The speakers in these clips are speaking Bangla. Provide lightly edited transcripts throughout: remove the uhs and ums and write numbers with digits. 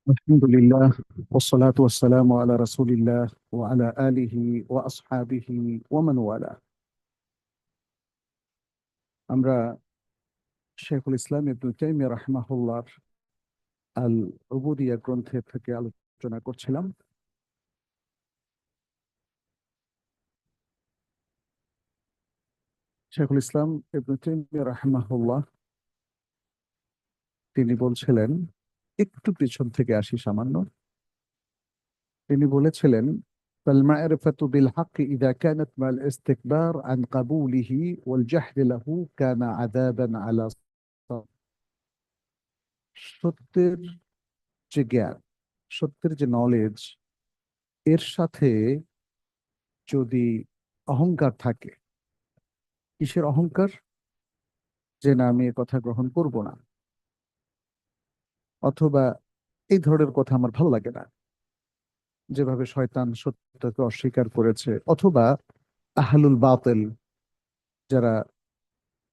الحمد لله والصلاة والسلام على رسول الله وعلى آله وأصحابه ومن والاه। আমরা শেখুল ইসলাম ইবনে তাইমিয়া রাহিমাহুল্লাহর আল উবুদিয়া গ্রন্থে থেকে আলোচনা করছিলাম। শেখুল ইসলাম ইবনে তাইমিয়া রাহিমাহুল্লাহ তিনি বলছিলেন, একটু পিছন থেকে আসি সামান্য। তিনি বলেছিলেন, فالمعرفة بالحق إذا كانت مع الاستكبار عن قبوله والجحد له كان عذابا على صاحبه। সত্যের যে জ্ঞান, সত্যের যে নলেজ, এর সাথে যদি অহংকার থাকে, কিসের অহংকার? যে না, আমি এ কথা গ্রহণ করব না, অথবা এই ধরনের কথা আমার ভালো লাগে না, যেভাবে শয়তান সত্যকে অস্বীকার করেছে, অথবা আহলুল বাতিল, যারা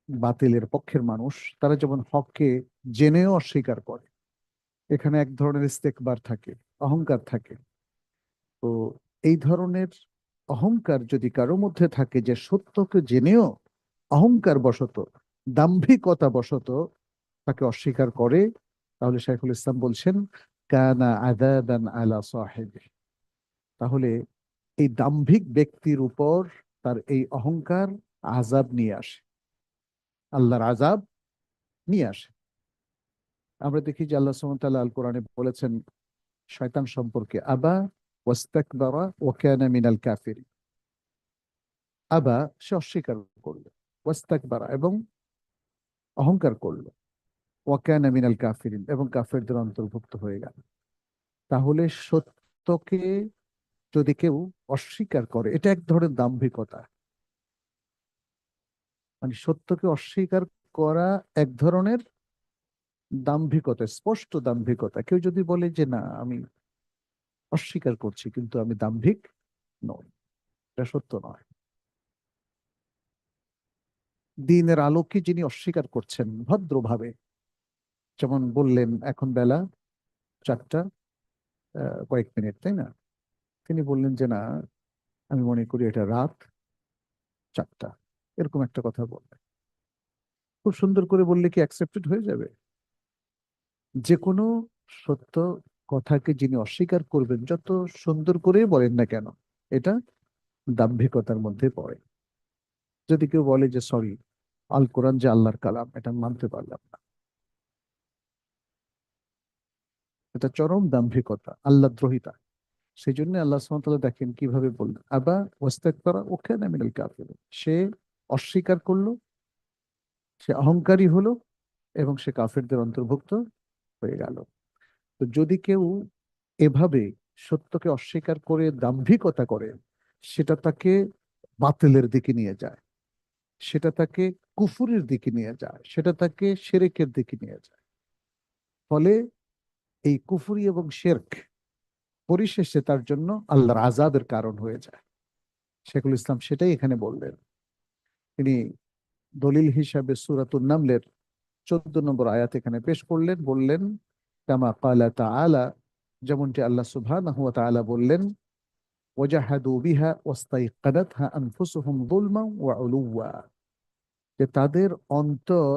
বাতিলের পক্ষের মানুষ, তারা যেমন হককে জেনেও অস্বীকার করে, এখানে এক ধরনের ইস্তেকবার থাকে, অহংকার থাকে। তো এই ধরনের অহংকার যদি কারো মধ্যে থাকে, যে সত্যকে জেনেও অহংকার বশত, দাম্ভিকতা বশত তাকে অস্বীকার করে, তাহলে শাইখুল ইসলাম বলছেন, কানা আযাবান আলা সাহিবি। তাহলে এই দাম্ভিক ব্যক্তির উপর তার এই অহংকার আযাব নিয়ে আসে, আল্লাহর আযাব নিয়ে আসে। আমরা দেখি যে আল্লাহ সুবহানাহু ওয়া তাআলা আল কোরআনে বলেছেন শয়তান সম্পর্কে, আবা ওয়াস্তাকবারা ওয়া কানা মিনাল কাফিরিন। আবা, সে অস্বীকার করলো, ওয়াস্তাকবারা, এবং অহংকার করলো, ওয়া কানা মিনাল কাফিরিন, এবং কাফেরদের অন্তর্ভুক্ত হয়ে গেল। তাহলে সত্যকে যদি কেউ অস্বীকার করে, এটা এক ধরনের দাম্ভিকতা। মানে সত্যকে অস্বীকার করা এক ধরনের দাম্ভিকতা, স্পষ্ট দাম্ভিকতা। কেউ যদি বলে যে না, আমি অস্বীকার করছি কিন্তু আমি দাম্ভিক নই, এটা সত্য নয়। দিনের আলোকে যিনি অস্বীকার করছেন ভদ্রভাবে, যেমন বললেন এখন বেলা 4টা কয়েক মিনিট, তাই না? তিনি বললেন যে না, আমি মনে করি এটা রাত 4টা, এরকম একটা কথা বললেন। খুব সুন্দর করে বললে কি অ্যাকসেপ্টেড হয়ে যাবে? যে কোনো সত্য কথাকে যিনি অস্বীকার করবেন, যত সুন্দর করে বলেন না কেন, এটা দাম্ভিকতার মধ্যে পড়ে। যদি কেউ বলে যে সরি, আল কোরআন যে আল্লাহর কালাম, এটা আমি মানতে পারলাম না, এটা চরম দাম্ভিকতা, আল্লাহ দ্রোহিতা। সেই জন্য আল্লাহ সুবহানাহু ওয়া তাআলা দেখেন কিভাবে বললেন, আবা ওয়াস্তাকবারা ওয়া কানা মিনাল কাফিরিন। সে অস্বীকার করলো, সে অহংকারী হলো, এবং সে কাফেরদের অন্তর্ভুক্ত হয়ে গেল। তো যদি কেউ এভাবে সত্যকে অস্বীকার করে দাম্ভিকতা করে, সেটা তাকে বাতিলের দিকে নিয়ে যায়, সেটা তাকে কুফুরের দিকে নিয়ে যায়, সেটা তাকে শিরকের দিকে নিয়ে যায়। ফলে এই কুফরি এবং শিরক পরিশেষে তার জন্য আল্লাহর আযাবের কারণ হয়ে যায়। শেখুল ইসলাম সেটাই এখানে বললেন। তিনি দলিল হিসাবে সূরাতুন নামলের 14 নম্বর আয়াত এখানে পেশ করলেন, বললেন, কামা ক্বালা তাআলা, যেমনটি আল্লাহ সুবহানাহু ওয়া তাআলা বললেন, ওয়াজাহাদু বিহা ওয়াস্তাইকানাতহা আনফুসুহুম যুলমান ওয়া উলুওয়া, যে তাদের অন্তর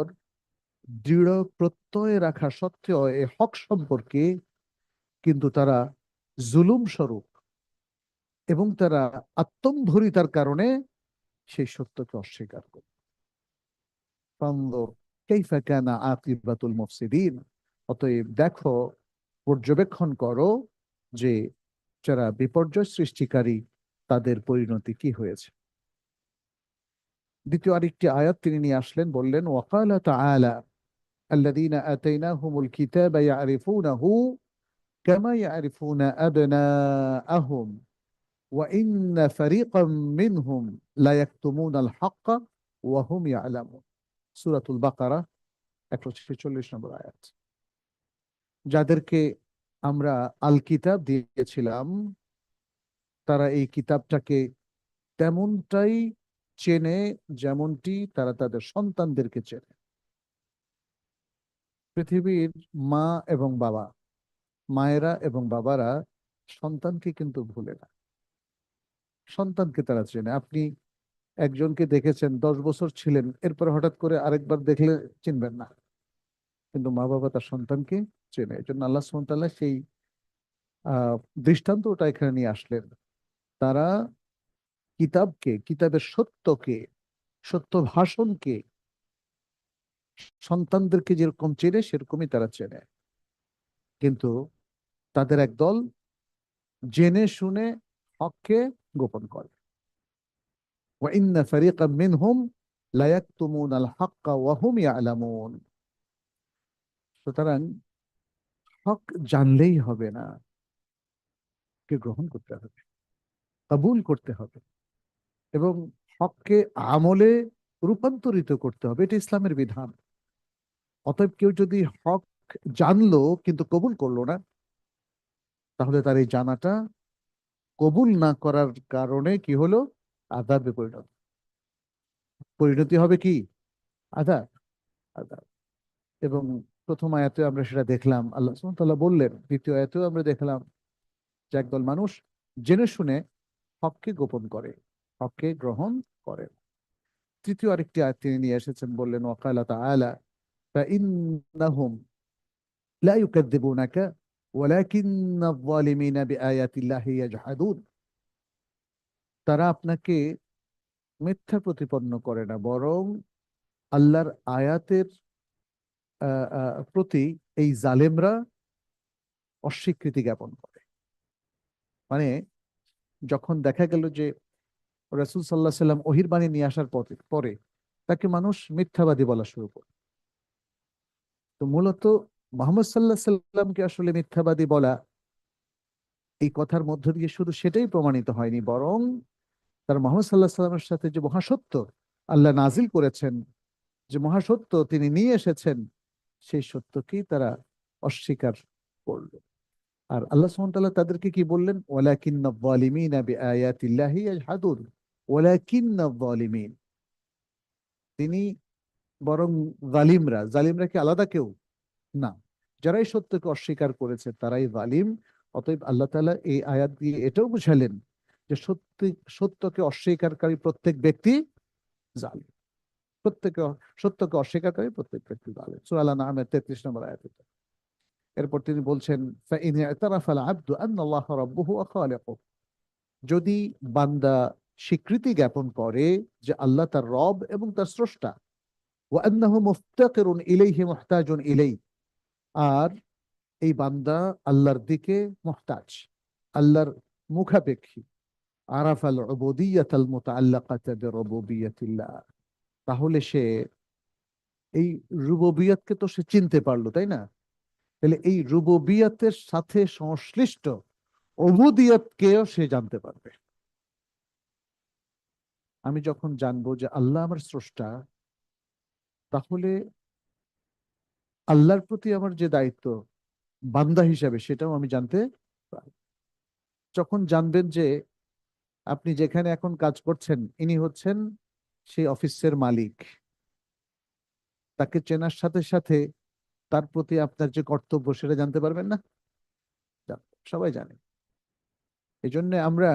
দৃঢ় প্রত্যয় রাখা সত্ত্বেও এই হক সম্পর্কে কিন্তু তারা জুলুম স্বরূপ এবং তারা আত্মম্ভরিতার কারণে সেই সত্যকে অস্বীকার করে। ফানজুর কাইফা কানা আকিবাতুল মুফসিদিন। অতএব দেখো, পর্যবেক্ষণ করো, যে যারা বিপর্যয় সৃষ্টিকারী, তাদের পরিণতি কি হয়েছে। দ্বিতীয় আরেকটি আয়াত তিনি নিয়ে আসলেন, বললেন, ওয়াকালা তাআলা আল্লাযীনা আতাইনাহুমুল কিতাবা ইয়ারিফুনাহু কামা ইয়ারিফুনা আবনাআহুম ওয়া ইন্না ফারীকাম মিনহুম লা ইয়াকতুমুনাল হাক্কা ওয়া হুম ইয়ালামুন। সূরাতুল বাকারা 146 নম্বর আয়াত। যাদেরকে আমরা আল কিতাব দিয়েছিলাম, তারা এই কিতাবটাকে তেমনটাই চেনে যেমনটি তারা তাদের সন্তানদেরকে চেনে। পৃথিবীর মা এবং বাবা, মায়েরা এবং বাবারা সন্তানকে কিন্তু ভুলে না, সন্তানকে তারা চেনে। আপনি একজনকে দেখেছেন, 10 বছর ছিলেন, এরপর হঠাৎ করে আরেকবার দেখলে চিনবেন না, কিন্তু মা বাবা তার সন্তানকে চেনে। এই জন্য আল্লাহ সুবহানাহু ওয়া তাআলা সেই আহ দৃষ্টান্তটা এখানে নিয়ে আসলেন। তারা কিতাবকে, কিতাবের সত্যকে, সত্য ভাষণকে সন্তানদেরকে যেরকম চেনে সেরকমই তারা চেনে। কিন্তু তাদের একদল জেনে শুনে হককে গোপন করে। وَإِنَّ فَرِيقًا مِّنْهُمْ لَيَكْتُمُونَ الْحَقَّ وَهُمْ يَعْلَمُونَ। সুতরাং হক জানলেই হবে না, কে গ্রহণ করতে হবে, কবুল করতে হবে, এবং হককে আমলে রূপান্তরিত করতে হবে। এটা ইসলামের বিধান। অতএব কেউ যদি হক জানলো কিন্তু কবুল করলো না, তাহলে তার এই জানাটা কবুল না করার কারণে কি হলো? আযাবে পরিণত, পরিণতি হবে কি? আযাব, আযাব। এবং প্রথম আয়াতে আমরা সেটা দেখলাম, আল্লাহ সুবহানাহু ওয়া তাআলা বললেন। দ্বিতীয় আয়াতেও আমরা দেখলাম যে একদল মানুষ জেনে শুনে হককে গোপন করে, হককে গ্রহণ করে। তৃতীয় আরেকটি আয়াত তিনি নিয়ে এসেছেন, বললেন ওয়াকালা তাআলা ফাইন্নাহুম লা ইউকাযযিবুনাকা ওয়ালাকিন্নায যালিমিনা বিআয়াতিল্লাহি ইয়াজহাদুন। তারা আপনাকে মিথ্যা প্রতিপন্ন করে না, বরং আল্লাহর আয়াতের প্রতি এই জালেমরা অস্বীকৃতি জ্ঞাপন করে। মানে যখন দেখা গেল যে রাসূল সাল্লাল্লাহু আলাইহি সাল্লাম ওহীর বাণী নিয়ে আসার পরে পরে তাকে মানুষ মিথ্যাবাদী বলা শুরু করে। তো মূলত মুহাম্মদ সাল্লাল্লাহু আলাইহি সাল্লামকে আসলে মিথ্যাবাদী বলা, এই কথার মধ্য দিয়ে শুধু সেটাই প্রমাণিত হয়নি, বরং তার মুহাম্মদ সাল্লাল্লাহু আলাইহি সাল্লামের সাথে যে মহাসত্য আল্লাহ নাজিল করেছেন, যে মহাসত্য তিনি নিয়ে এসেছেন, সেই সত্যকেই তারা অস্বীকার করলো। আর আল্লাহ সুবহানাহু ওয়া তাআলা তাদেরকে কি বললেন? ওয়ালাকিন্নায যালিমিনা বিআয়াতিল্লাহি ইয়াজহাদুন। ওয়ালাকিন্নায যালিমিন, তিনি বরং জালিমরা, জালিমরা কি আলাদা কেউ? না, যারাই সত্যকে অস্বীকার করেছে তারাই জালিম। অতএব আল্লাহ তাআলা এই আয়াত দিয়ে এটাও বুঝালেন যে সত্যকে অস্বীকারী প্রত্যেক ব্যক্তি জালিম। প্রত্যেকে সত্যকে অস্বীকারী প্রত্যেক ব্যক্তি জালিম। সূরা আল-আনআমের 33 নম্বর আয়াত এটা। এরপর তিনি বলছেন ফাইন ইতারাফা আল আবদু আন্নাল্লাহ রাব্বুহু ওয়া খালিকুহু। যদি বান্দা স্বীকৃতি জ্ঞাপন করে যে আল্লাহ তার রব এবং তার স্রষ্টা, ওয়া আন্নাহু মুফতাকিরুন ইলাইহি মুহতাজুন ইলাইহি, আর এই বান্দা আল্লাহর দিকে মুহতাজ, আল্লাহর মুখাপেক্ষী, আরাফাল উবুদিয়াতাল মুতাআল্লাকাতা বিরুবুবিয়াতিল্লাহ, তাহলে সে এই রুবুবিয়তকে তো সে চিনতে পারলো, তাই না? তাহলে এই রুবুবিয়তের সাথে সংশ্লিষ্ট উবুদিয়তকেও সে জানতে পারবে। আমি যখন জানবো যে আল্লাহ আমার স্রষ্টা, তাহলে আল্লাহর প্রতি আমার যে দায়িত্ব বান্দা হিসাবে, সেটাও আমি জানতে পারবো। যখন জানবেন যে আপনি যেখানে এখন কাজ করছেন ইনি হচ্ছেন সেই অফিসের মালিক, তাকে চেনার সাথে সাথে তার প্রতি আপনার যে কর্তব্য সেটা জানতে পারবেন না? সবাই জানে। এই জন্য আমরা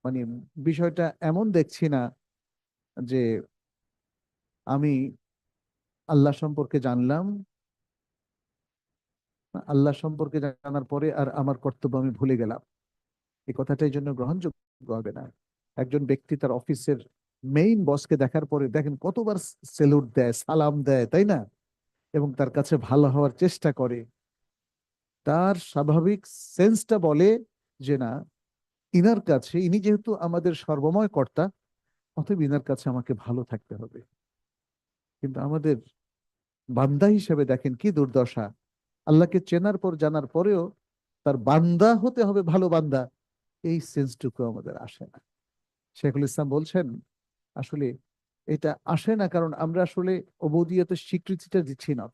মানে বিষয়টা এমন দেখছি না যে আমি আল্লাহ সম্পর্কে জানলাম, আল্লাহ সম্পর্কে জানার পরে আর আমার কর্তব্য আমি ভুলে গেলাম। এই কথাটা এই জন্য গ্রহণযোগ্য হবে না। একজন ব্যক্তি তার অফিসের মেইন বসকে দেখার পরে দেখেন কতবার সেলুট দেয়, সালাম দেয়, তাই না? এবং তার কাছে ভালো হওয়ার চেষ্টা করে। তার স্বাভাবিক সেন্সটা বলে যে না, ইনার কাছে, ইনি যেহেতু আমাদের সর্বময় কর্তা, অতএব ইনার কাছে আমাকে ভালো থাকতে হবে। কিন্তু আমাদের বান্দা হিসেবে দেখেন কি দুর্দশা। আল্লাহকে চেনার পর, জানার পরেও তার বান্দা হতে হবে, ভালো বান্দা, এই সেন্সটুকু আমাদের আসে না। শেখুল ইসলাম বলছেন আসলে এটা আসে না কারণ আমরা আসলে উবুদিয়তের স্বীকৃতিটা দিচ্ছি না,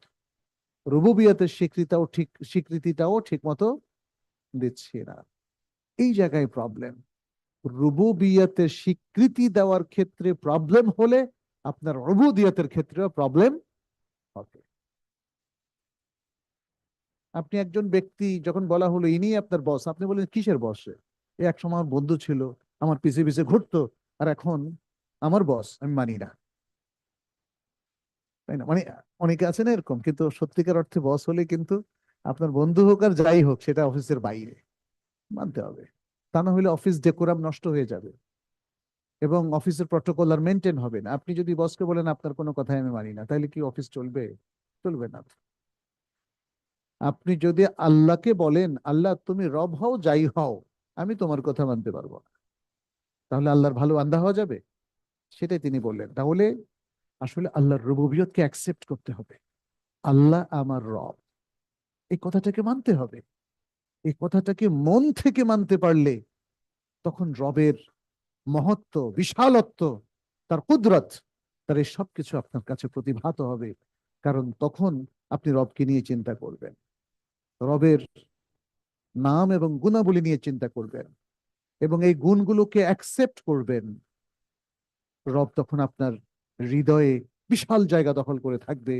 রুবুবিয়তের স্বীকৃতিটাও ঠিক মতো দিচ্ছি না। এই জায়গায় প্রবলেম। রুবুবিয়তের স্বীকৃতি দেওয়ার ক্ষেত্রে প্রবলেম হলে আপনার উবুদিয়তের ক্ষেত্রেও প্রবলেম হবে। আপনি একজন ব্যক্তি, যখন বলা হলো ইনি আপনার বস, আপনি বলেন কিসের বস? এক সময় আমার বন্ধু ছিল, আমার পিছে পিছে ঘুরতো, আর এখন আমার বস, আমি মানি না। তাই না? মানে অনেকে আছে না এরকম, কিন্তু সত্যিকার অর্থে বস হলে কিন্তু আপনার বন্ধু হোক আর যাই হোক, সেটা অফিসের বাইরে মানতে হবে। তা না হলে অফিস ডেকোরাম নষ্ট হয়ে যাবে এবং অফিসের প্রটোকল আর মেনটেন হবে না। আপনি যদি বসকে বলেন আপনার কোনো কথাই আমি মানি না, তাহলে কি অফিস চলবে? চলবে না। আপনি যদি আল্লাহকে বলেন আল্লাহ তুমি রব হও যাই হও, আমি তোমার কথা মানতে পারবো না, তাহলে আল্লাহর ভালো বান্দা হওয়া যাবে? সেটাই তিনি বললেন। তাহলে আসলে আল্লাহর রুবুবিয়তকে অ্যাকসেপ্ট করতে হবে। আল্লাহ আমার রব, এই কথাটাকে মানতে হবে। এই কথাটাকে মন থেকে মানতে পারলে তখন রবের মহত্ব, বিশালত্ব, তার কুদরত, তার এই সবকিছু আপনার কাছে প্রতিভাত হবে। কারণ তখন আপনি রবকে নিয়ে চিন্তা করবেন, রবের নাম এবং গুণাবলী নিয়ে চিন্তা করবেন, এবং এই গুণগুলোকে অ্যাকসেপ্ট করবেন। রব তখন আপনার হৃদয়ে বিশাল জায়গা দখল করে থাকবে,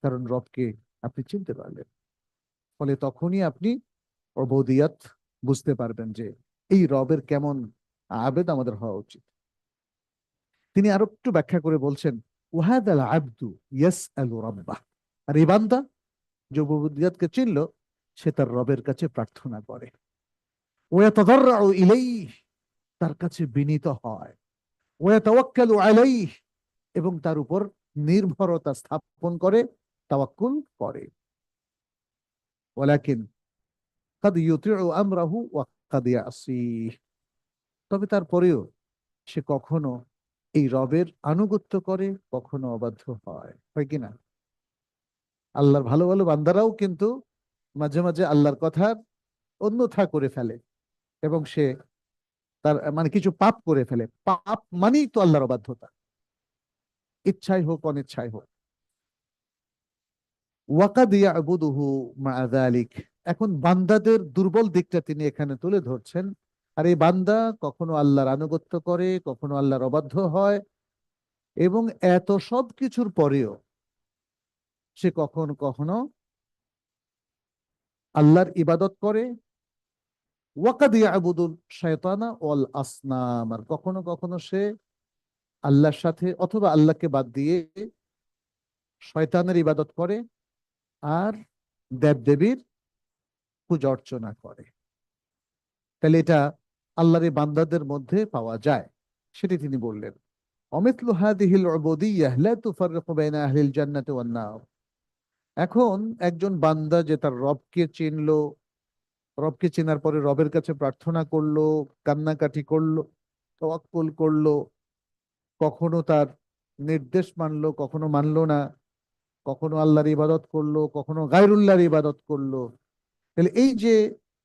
কারণ রবকে আপনি চিনতে পারলেন। ফলে তখনই আপনি অবদিয়াত বুঝতে পারবেন যে এই রবের কেমন আবেদ আমাদের হওয়া উচিত। তিনি আরো একটু ব্যাখ্যা করে বলছেন, ওয়াহাদাল আবদু ইয়াসআলু রাব্বাহ, আর এই বান্দা যে উবুদিয়াতকে চিনল, সে তার রবের কাছে প্রার্থনা করে। ওয়াতাদাররু ইলাইহি, তার কাছে বিনীত হয়। ওয়াতাওয়াক্কালু আলাইহি, এবং তার উপর নির্ভরতা স্থাপন করে, তাওয়াক্কুল করে। ওয়ালাকিন কাদ ইউতিউ আমরাহু ওয়া কাদ ইয়াসিহ, তবে তারপরেও সে কখনো এই রবের আনুগত্য করে, কখনো অবাধ্য হয়। হয় কিনা? আল্লাহর ভালো ভালো বান্দারাও কিন্তু মাঝে মাঝে আল্লাহর কথার অন্যথা করে ফেলে, এবং সে তার মানে কিছু পাপ করে ফেলে। পাপ মানেই তো আল্লাহর অবাধ্যতা, ইচ্ছাই হোক অনিচ্ছাই হোক। ওয়াকাদ ইয়াবুদুহু মা যালিক, এখন বান্দাদের দুর্বল দিকটা তিনি এখানে তুলে ধরছেন। আর এই বান্দা কখনো আল্লাহর আনুগত্য করে, কখনো আল্লাহর অবাধ্য হয়, এবং এত সব কিছুর পরেও সে কখনো কখনো আল্লাহর ইবাদত করে। ওয়াকাদ ইয়াবুদুল শায়তানা ওয়াল আসনাম, আর কখনো কখনো সে আল্লাহর সাথে অথবা আল্লাহকে বাদ দিয়ে শয়তানের ইবাদত করে আর দেবদেবীর পূজা অর্চনা করে। তাহলে এটা আল্লাহর এই বান্দাদের মধ্যে পাওয়া যায়, সেটি তিনি বললেন। অমিতলু হাদিহিল উবুদিয়্যাহ লা তুফাররিকু বাইনা আহলিল জান্নাতি ওয়ান নার, এখন একজন বান্দা যে তার রবকে চিনলো, রবকে চেনার পরে রবের কাছে প্রার্থনা করলো, কান্নাকাটি করলো, তাওয়াক্কুল করলো, কখনো তার নির্দেশ মানলো, কখনো মানলো না, কখনো আল্লাহর ইবাদত করলো, কখনো গায়রুল্লাহর ইবাদত করলো। তাহলে এই যে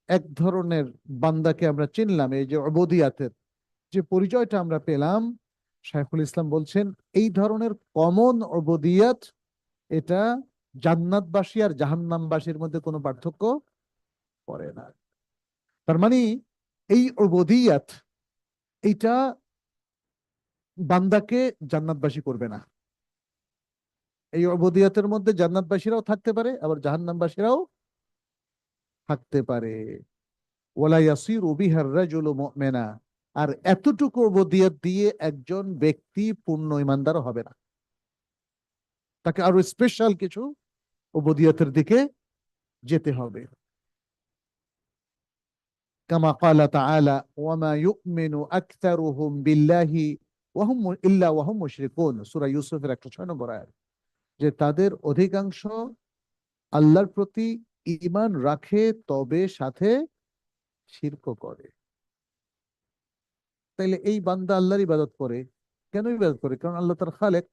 এক ধরনের বান্দাকে আমরা চিনলাম, এই যে উবুদিয়াতের যে পরিচয়টা আমরা পেলাম, শাইখুল ইসলাম বলছেন এই ধরনের কমন উবুদিয়াত, এটা জান্নাতবাসী আর জাহান্নামবাসীর মধ্যে কোনো পার্থক্য করে না। তার মানে এই উবুদিয়াত, এইটা বান্দাকে জান্নাতবাসী করবে না। এই উবুদিয়াতের মধ্যে জান্নাতবাসীরাও থাকতে পারে, আবার জাহান্নামবাসীরাও থাকতে পারে। ওয়ালা ইয়াসিরু বিহার রাজুলু মুমিনা, আর এতটুকু উবুদিয়ত দিয়ে একজন ব্যক্তি পূর্ণ ইমানদার হবে না, তাকে আরো স্পেশাল কিছু উবুদিয়তের দিকে যেতে হবে। কামা ক্বালা তাআলা ওয়ামা ইউমিনু আকতারুহুম বিল্লাহি ওয়াহুম ইল্লা ওয়াহুম মুশরিকুন, সূরা ইউসুফের 106 নম্বর আয়াত, যে তাদের অধিকাংশ আল্লাহর প্রতি ঈমান রাখে, তবে সাথে শিরকও করে। তাইলে এই বান্দা আল্লাহর ইবাদত করে, কেন ইবাদত করে? কারণ আল্লাহ তার খালেক,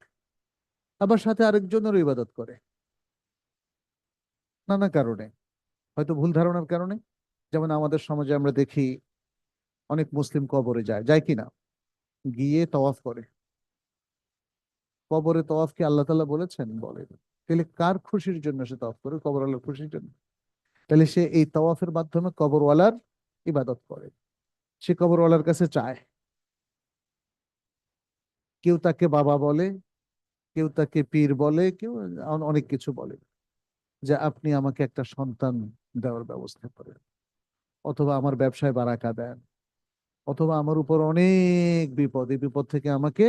আবার সাথে আরেকজনেরও ইবাদত করে নানা কারণে, হয়তো ভুল ধারণার কারণে। যেমন আমাদের সমাজে আমরা দেখি অনেক মুসলিম কবরে যায়, যায় কিনা, গিয়ে তওয়াফ করে। কবরে তওয়াফ কি আল্লাহ তাআলা বলেছেন? বলেন। তাহলে কার খুশির জন্য সে তওয়াফ করে? কবর আল্লাহর খুশির জন্য। তাহলে সে এই তওয়াফের মাধ্যমে কবরওয়ালার ইবাদত করে। সে কবরওয়ালার কাছে চায়। কেউ তাকে বাবা বলে, কেউ তাকে পীর বলে, কেউ অনেক কিছু বলে, যে আপনি আমাকে একটা সন্তান দেওয়ার ব্যবস্থা করেন, অথবা আমার ব্যবসায় বারাকা দেন, অথবা আমার উপর অনেক বিপদ, এই বিপদ থেকে আমাকে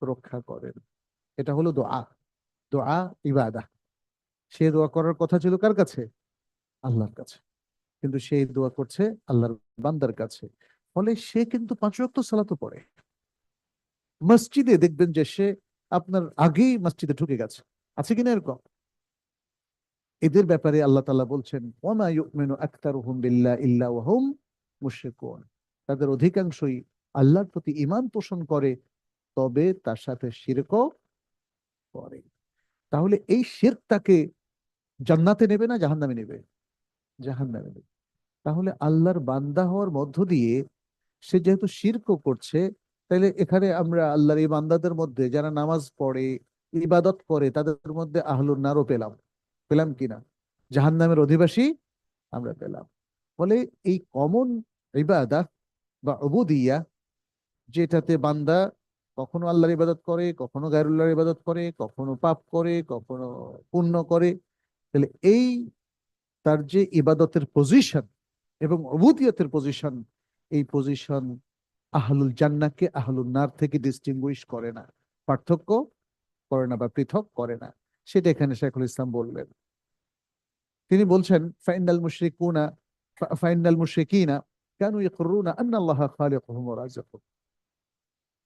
রক্ষা করেন। এটা হলো দোয়া। দোয়া ইবাদা। সে দোয়া করার কথা ছিল কার কাছে? আল্লাহর কাছে। কিন্তু সেই দোয়া করছে আল্লাহর বান্দার কাছে। ফলে সে কিন্তু 5 ওয়াক্ত সালাতও পড়ে। মসজিদে দেখবেন যে সে আপনার আগেই মসজিদে ঢুকে গেছে। আছে কিনা এরকম? এদের ব্যাপারে আল্লাহ তাআলা বলছেন, ওয়ামা ইউমিনু আকতারুহুম বিল্লাহি ইল্লা ওয়া হুম মুশরিকুন। তাদের অধিকাংশই আল্লাহর প্রতি ঈমান পোষণ করে, তবে তার সাথে শিরকও করে। তাহলে এই শিরক তাকে জান্নাতে নেবে না জাহান্নামে নেবে? জাহান্নামে নেবে। তাহলে আল্লাহর বান্দা হওয়ার মধ্য দিয়ে সে যেহেতু শিরকও করছে, তাহলে এখানে আমরা আল্লাহর এই বান্দাদের মধ্যে যারা নামাজ পড়ে, ইবাদত করে, তাদের মধ্যে আহলুন নারও পেলাম। পেলাম কিনা? জাহান্নামের অধিবাসী আমরা পেলাম। ফলে এই কমন ইবাদত বা উবুদিয়া, যেটাতে বান্দা কখনো আল্লাহর ইবাদত করে, কখনো গায়রুল্লাহর ইবাদত করে, কখনো পাপ করে, কখনো পুণ্য করে, তাহলে এই তার যে ইবাদতের পজিশন এবং উবুদিয়তের পজিশন, এই পজিশন আহলুল জান্নাহকে আহলুল নার থেকে ডিস্টিংগুইশ করে না, পার্থক্য করে না বা পৃথক করে না। সেটা এখানে শাইখুল ইসলাম বললেন। তিনি বলছেন, ফাইনাল মুশরিকুনা ফাইনাল মুশরিকিনা কানু ইয়াকুরুনা আন্না আল্লাহ খালিকুহুম ওয়া রাযিকুহুম।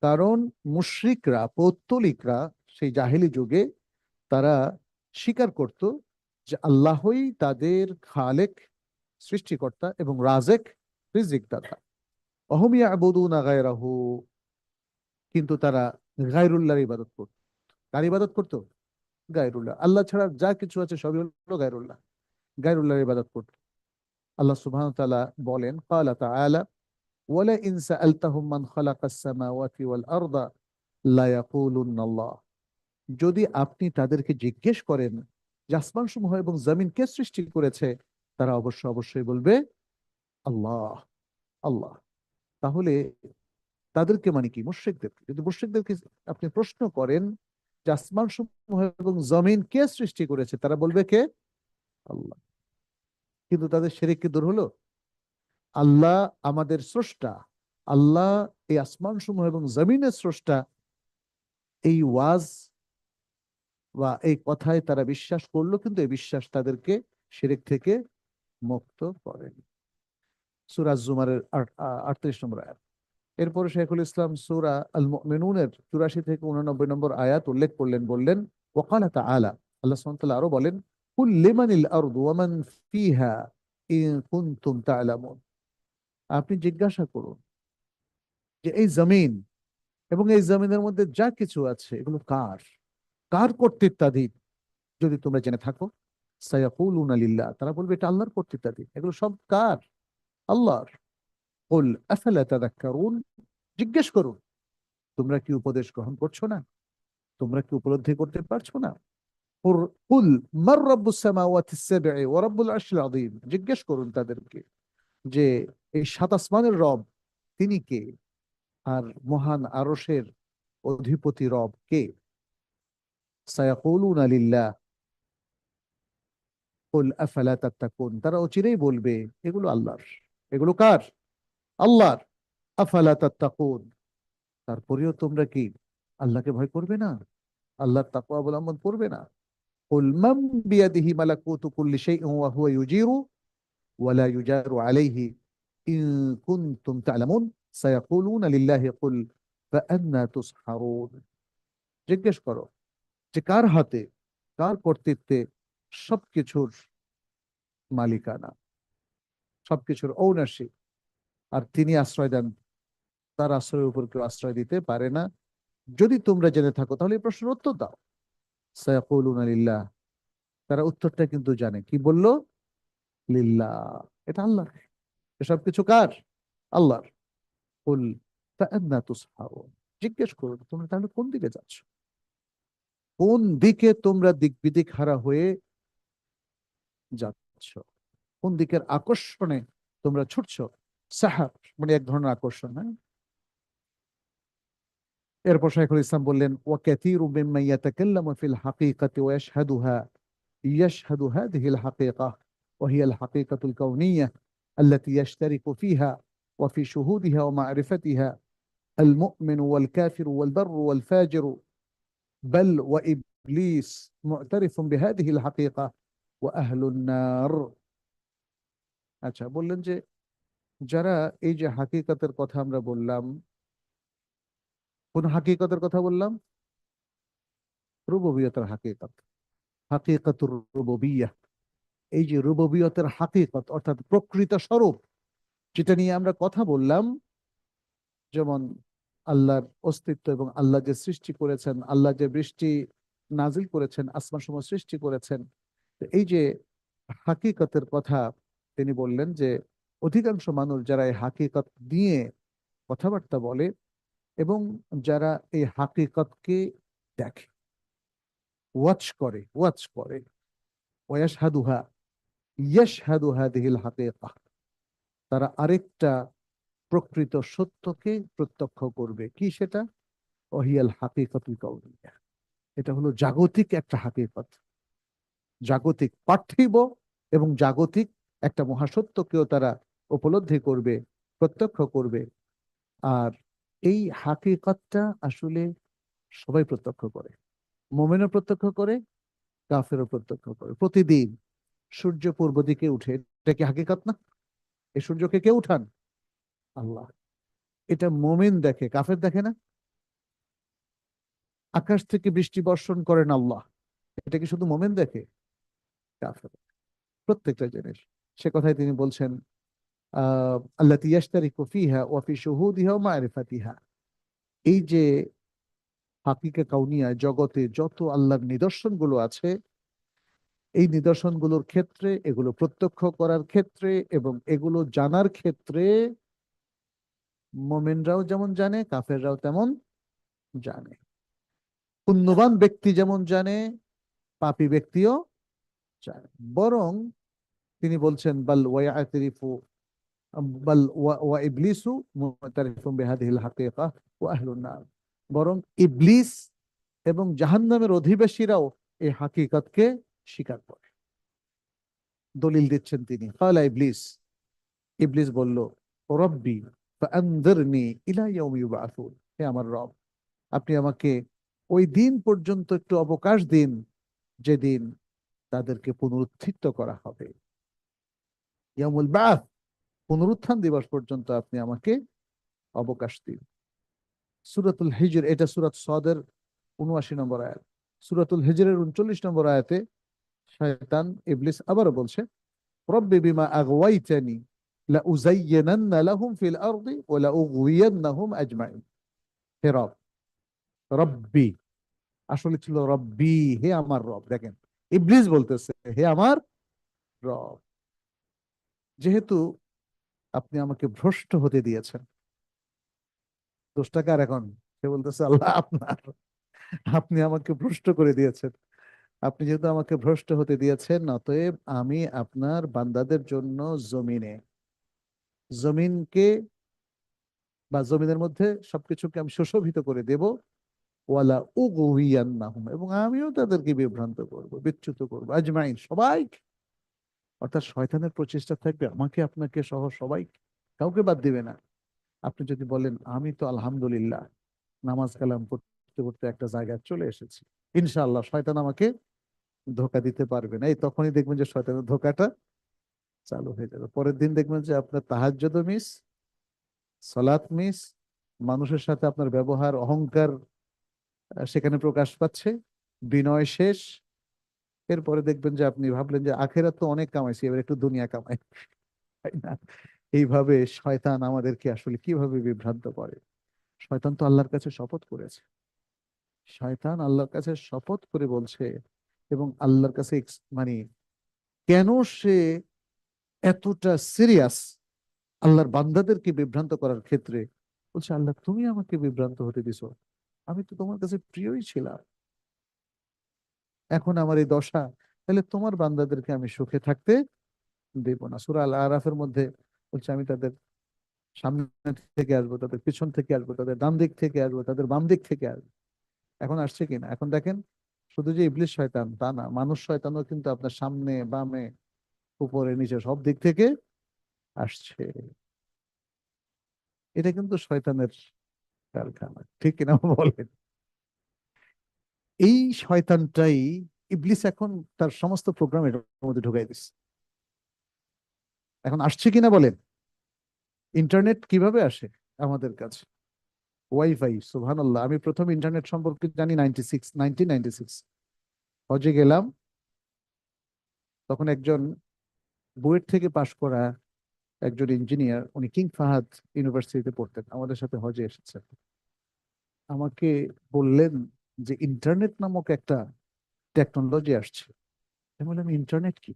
কারণ মুশরিকরা, পৌত্তলিকরা সেই জাহেলি যুগে তারা স্বীকার করত যে আল্লাহই তাদের খালেক, সৃষ্টিকর্তা, এবং রাজেক, রিজিক দাতা। অহুম ইয়াবুদুনা গায়রাহু, কিন্তু তারা গায়রুল্লাহর ইবাদত করত। কার ইবাদত করত? গায়রুল্লাহ। আল্লাহ ছাড়া যা কিছু আছে সবই হলো গায়রুল্লাহ। গায়রুল্লাহর ইবাদত করত। আল্লাহ সুবহানাহু ওয়া তাআলা বলেন, ক্বালা তাআলা ওয়ালা ইন সাআলতাহুম মান খালাকাস সামাওয়াতি ওয়াল আরদা লা ইয়াকুলুন্না আল্লাহ। যদি আপনি তাদেরকে জিজ্ঞেস করেন যে আসমানসমূহ এবং জমিন কে সৃষ্টি করেছে, তারা অবশ্যই বলবে আল্লাহ, আল্লাহ। তাহলে তাদেরকে মানে কি? মুশরিকদেরকে। যদি মুশরিকদেরকে আপনি প্রশ্ন করেন যে আসমানসমূহ এবং জমিন কে সৃষ্টি করেছে, তারা বলবে কে? আল্লাহ। কিন্তু তাদের শিরক কি দূর হলো? আল্লাহ আমাদের স্রষ্টা, আল্লাহ এই আসমান সমূহ এবং জমিনের স্রষ্টা, এই ওয়াজ বা এই কথায় তারা বিশ্বাস করলো, কিন্তু এই বিশ্বাস তাদেরকে শিরক থেকে মুক্ত করেনি। সূরা জুমারের 38 নম্বর আয়াত। এরপরে শাইখুল ইসলাম সূরা আল মুমিনুনের 84 থেকে 89 নম্বর আয়াত উল্লেখ করলেন, বললেন, ওয়াকালা তাআলা, আল্লাহ সুবহানাহু ওয়া তাআলা আরো বলেন, কুল লিমানিল আরদু ওয়া মান ফিহা ইন কুনতুম তা'লামুন। আপনি জিজ্ঞাসা করুন যে এই জমিন এবং এই জমিনের মধ্যে যা কিছু আছে এগুলো কার? কার কর্তৃত্বাধীন? যদি তোমরা জেনে থাকো। সায়াকুলুনা লিল্লাহ, তারা বলবে এটা আল্লাহর কর্তৃত্বাধীন। এগুলো সব কার? আল্লাহর। কুল আফালা তাযাক্কারুন, জিজ্ঞেস করুন, তোমরা কি উপদেশ গ্রহণ করছো না? তোমরা কি উপলব্ধি করতে পারছো না? কুল মার রাব্বুস সামাওয়াতিস সাব'i ওয়া রাব্বুল আরশিল আযীম, জিজ্ঞেস করুন তাদেরকে যে এই সাত আসমানের রব তিনি কে, আর মহান আরশের অধিপতি রব কে? সায়াকুলুনা লিল্লাহ কুল আফালা তাত্তাকুন, তারা অচিরেই বলবে এগুলো আল্লাহর। এগুলো কার? আল্লাহর। আফালা তাত্তাকুন, তারপরেও তোমরা কি আল্লাহকে ভয় করবে না? আল্লাহর তাকওয়া অবলম্বন করবে না? কুল মান বিয়াদিহি মালাকুতু কুল্লি শাইইন ওয়া হুয়া ইউজিরু ওয়া লা ইউজারু আলাইহি ইন কুনতুম তা'লামুন সায়াকুলুনা লিল্লাহি কুল ফাআন্না তুসহারুন। জিজ্ঞেস করো যে কার হাতে, কার কর্তৃত্বে সবকিছুর মালিকানা, সবকিছুর ঔনারশিপ, আর তিনি আশ্রয় দেন, তার আশ্রয়ের উপর কেউ আশ্রয় দিতে পারে না। যদি তোমরা জেনে থাকো তাহলে এই প্রশ্নের উত্তর দাও। সায়াকুলুনা লিল্লাহ, তারা উত্তরটা কিন্তু জানে। কি বললো? লিল্লাহ, এটা আল্লাহ। এসব কিছু কার? আল্লাহর। কুল ফাআন্না তুসহারুন, জিজ্ঞেস করো তোমরা তাহলে কোন দিকে যাচ্ছ? কোন দিকে তোমরা দিক বিদিক হারা হয়ে যাচ্ছ? কোন দিকের আকর্ষণে তোমরা ছুটছো? সাহার মানে এক ধরনের আকর্ষণ, হ্যাঁ। এরপর শাইখুল ইসলাম বললেন ওয়াকাসীরু মিম্মান ইয়াতাকাল্লামু ফিল হাকীকাতি ওয়া يشهد هذه الحقيقة وهي الحقيقة الكونية التي يشترك فيها وفي شهودها ومعرفتها المؤمن والكافر والبر والفاجر بل وإبليس معترف بهذه الحقيقة وأهل النار। আচ্ছা, বললেন যে যারা এই যে হাকিকতের কথা আমরা বললাম, কোন হাকিকতের কথা বললাম? রুবুবিয়তের হাকিকত, হাকিকতুর রুবুবিয়্যাহ। এই যে রুবুবিয়তের হাকিকত অর্থাৎ প্রকৃত স্বরূপ, যেটা নিয়ে আমরা কথা বললাম, যেমন আল্লাহর অস্তিত্ব এবং আল্লাহ যে সৃষ্টি করেছেন, আল্লাহ যে বৃষ্টি নাজিল করেছেন, আসমান সমূহ সৃষ্টি করেছেন। তো এই যে হাকিকতের কথা তিনি বললেন যে অধিকাংশ মানুষ যারা এই হাকিকত নিয়ে কথাবার্তা বলে এবং যারা এই হাকিকতকে দেখে, ওয়াচ করে ওয়াশহাদুহা ইয়াশহাদু হাদিহিল হাকিকা, তারা আরেকটা প্রকৃত সত্যকে প্রত্যক্ষ করবে। কি সেটা? ওহিয়াল হাকিকাতুল কাউনিয়া, এটা হলো জাগতিক একটা হাকিকত, জাগতিক পার্থিব এবং জাগতিক একটা মহাসত্যকেও তারা উপলব্ধি করবে, প্রত্যক্ষ করবে। আর এই হাকিকতটা আসলে সবাই প্রত্যক্ষ করে, মুমিনও প্রত্যক্ষ করে, কাফেরও প্রত্যক্ষ করে। প্রতিদিন সূর্য পূর্ব দিকে উঠে, এটা কি হাকিকত না? এই সূর্যকে কে উঠান? আল্লাহ। এটা মুমিন দেখে, কাফের দেখে না। আকাশ থেকে বৃষ্টি বর্ষণ করেন আল্লাহ, এটা কি শুধু মুমিন দেখে? কাফের। প্রত্যেকটা জিনিস। সে কথাই তিনি বলছেন আল্লাতী ইয়াশতারিকু ফীহা ওয়া ফী শুহুদিহা ওয়া মা'রিফাতিহা। এই যে হাকিকা কাউনিয়া, জগতে যত আল্লাহর নিদর্শনগুলো আছে, এই নিদর্শনগুলোর ক্ষেত্রে, এগুলো প্রত্যক্ষ করার ক্ষেত্রে এবং এগুলো জানার ক্ষেত্রে মুমিনরাও যেমন জানে, কাফেররাও তেমন জানে। পুণ্যবান ব্যক্তি যেমন জানে, পাপী ব্যক্তিও জানে। বরং তিনি বলছেন বাল ওয়াইআতিরিফু বাল ওয়া ইবলিসু মুতারিফুম বিহাদিহিল হাকিকা ওয়া আহলুন নার। বরং ইবলিস এবং জাহান্নামের অধিবাসীরাও এই হাকিকতকে স্বীকার করে। দলিল দিচ্ছেন তিনি। ক্বালা ইবলিস, ইবলিস বলল রব্বি ফাআনযিরনি ইলা ইয়াউমি ইউবআসুন, হে আমার রব, আপনি আমাকে ওই দিন পর্যন্ত একটু অবকাশ দিন যেদিন তাদেরকে পুনরুত্থিত করা হবে। ইয়াউমুল বা'থ, পুনরুত্থান দিবস পর্যন্ত আপনি আমাকে অবকাশ দিন। সূরাতুল হিজর, এটা সূরা সদের ৭৯ নম্বর আয়াত। সূরাতুল হিজরের ৩৯ নম্বর আয়াতে শয়তান ইবলিস আবারও বলছে রব্বি বিমা আগওয়াইতানি লাউযায়্যিনান্না লাহুম ফিল আরদি ওয়া লাউগওয়িয়ান্নাহুম আজমাইন। হে রব, রব্বি আসলে ছিল রব্বি, হে আমার রব। দেখেন, ইবলিস বলতেছে হে আমার রব, যেহেতু আপনি আমাকে ভ্রষ্ট হতে দিয়েছেন। দোষটা কার এখন? সে বলতেছে আল্লাহ আপনার, আপনি আমাকে ভ্রষ্ট করে দিয়েছেন। আপনি যেহেতু আমাকে ভ্রষ্ট হতে দিয়েছেন, অতএব আমি আপনার বান্দাদের জন্য জমিনকে বা জমিনের মধ্যে সবকিছুকে আমি সুশোভিত করে দেব। ওয়ালা উগওয়িয়ান্নাহুম, এবং আমিও তাদেরকে বিভ্রান্ত করব, বিচ্যুত করব, আজমাইন, সবাই। অর্থাৎ শয়তানের প্রচেষ্টা থাকবে আমাকে আপনাকে সহ সবাই, কাউকে বাদ দিবে না। আপনি যদি বলেন আমি তো আলহামদুলিল্লাহ নামাজ কালাম পড়তে পড়তে একটা জায়গায় চলে এসেছি, ইনশাআল্লাহ শয়তান আমাকে ধোকা দিতে পারবে না। এই তখনই দেখবেন যে শয়তানের ধোকাটা চালু হয়ে যাবে। পরের দিন দেখবেন যে আপনার তাহাজ্জুদ মিস, সালাত মিস, মানুষের সাথে আপনার ব্যবহার, অহংকার সেখানে প্রকাশ পাচ্ছে, বিনয় শেষ। এরপরে দেখবেন যে আপনি ভাবলেন যে আখেরাত তো অনেক কামাইছি, এবার একটু দুনিয়া কামাই, তাই না? এইভাবে শয়তান আমাদেরকে আসলে কিভাবে বিভ্রান্ত করে। শয়তান তো আল্লাহর কাছে শপথ করেছে, শয়তান আল্লাহর কাছে শপথ করে বলছে এবং আল্লাহর কাছে মানে কেন সে এতটা সিরিয়াস আল্লাহর বান্দাদেরকে বিভ্রান্ত করার ক্ষেত্রে, বলছে আল্লাহ তুমি আমাকে বিভ্রান্ত হতে দিছো, আমি তো তোমার কাছে প্রিয়ই ছিলাম, এখন আমার এই দশা, তাহলে তোমার বান্দাদেরকে আমি সুখে থাকতে দেব না। সূরা আল আরাফের মধ্যে বলছে আমি তাদের সামনে থেকে আসবো, তাদের পিছন থেকে আসবো, তাদের ডান দিক থেকে আসবো, তাদের বাম দিক থেকে আসবো। এখন আসছে কিনা? এখন দেখেন, শুধু যে ইবলিস শয়তান তা না, মানুষ শয়তানও কিন্তু আপনার সামনে বামে উপরে নিচে সব দিক থেকে আসছে। এটা কিন্তু শয়তানের কারখানা, ঠিক কিনা বলেন? এই শয়তানটাই, ইবলিস এখন তার সমস্ত প্রোগ্রাম এটার মধ্যে ঢুকাই দিচ্ছে। এখন আসছে কিনা বলেন? ইন্টারনেট কিভাবে আসে আমাদের কাছে? ওয়াইফাই, সুবহানাল্লাহ। আমি প্রথম ইন্টারনেট সম্পর্কে জানি 1996 হজে গেলাম। তখন একজন বুয়েট থেকে পাশ করা একজন ইঞ্জিনিয়ার, উনি কিং ফাহাদ ইউনিভার্সিটিতে পড়তেন, আমাদের সাথে হজে এসেছেন। আমাকে বললেন যে ইন্টারনেট নামক একটা টেকনোলজি আসছে। আমি বললাম, ইন্টারনেট কি?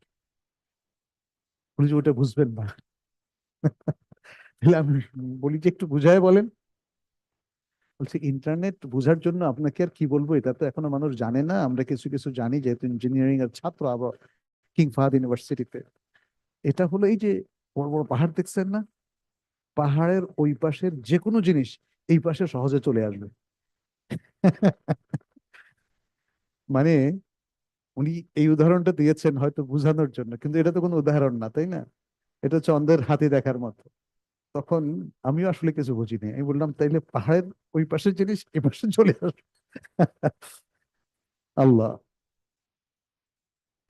বলি যে ওটা বুঝবেন না। তাহলে আমি বলি যে একটু বুঝায় বলেন। বলছে, ইন্টারনেট বোঝার জন্য আপনাকে আর কি বলবো, এটা তো এখনো মানুষ জানে না, আমরা কিছু কিছু জানি যেহেতু ইঞ্জিনিয়ারিং এর ছাত্র আবার কিং ফাহাদ ইউনিভার্সিটিতে। এটা হলো এই যে বড় বড় পাহাড় দেখছেন না, পাহাড়ের ওই পাশের যে কোনো জিনিস এই পাশে সহজে চলে আসবে। মানে উনি এই উদাহরণটা দিয়েছেন হয়তো বোঝানোর জন্য, কিন্তু এটা তো কোনো উদাহরণ না, তাই না? এটা হচ্ছে অন্ধের হাতি দেখার মতো। তখন আমিও আসলে কিছু বুঝিনি, আমি বললাম তাইলে পাহাড়ের ওই পাশের জিনিস এই পাশে চলে আসবে। আল্লাহ।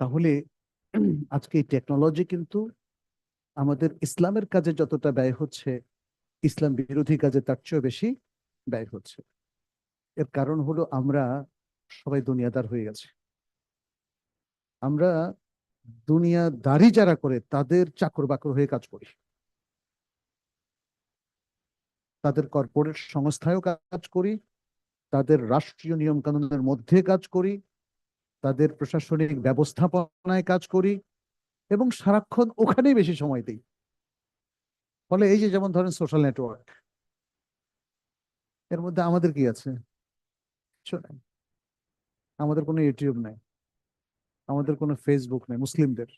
তাহলে আজকে এই টেকনোলজি কিন্তু আমাদের ইসলামের কাজে যতটা ব্যয় হচ্ছে, ইসলাম বিরোধী কাজে তার চেয়েও বেশি ব্যয় হচ্ছে। এর কারণ হলো আমরা সবাই দুনিয়াদার হয়ে গেছে। আমরা দুনিয়াদারি যারা করে তাদের চাকর বাকর হয়ে কাজ করি, তাদের কর্পোরেট সংস্থায়ও কাজ করি, তাদের রাষ্ট্রীয় নিয়ম কানুনের মধ্যে কাজ করি, তাদের প্রশাসনিক ব্যবস্থাপনায় কাজ করি, এবং সারাক্ষণ ওখানেই বেশি সময় দিই। ফলে এই যে যেমন ধরেন সোশ্যাল নেটওয়ার্ক, এর মধ্যে আমাদের কি আছে? কিছু নাই। আমাদের কোনো ইউটিউব নাই, আমাদের কোনো ফেসবুক নেই মুসলিমদের,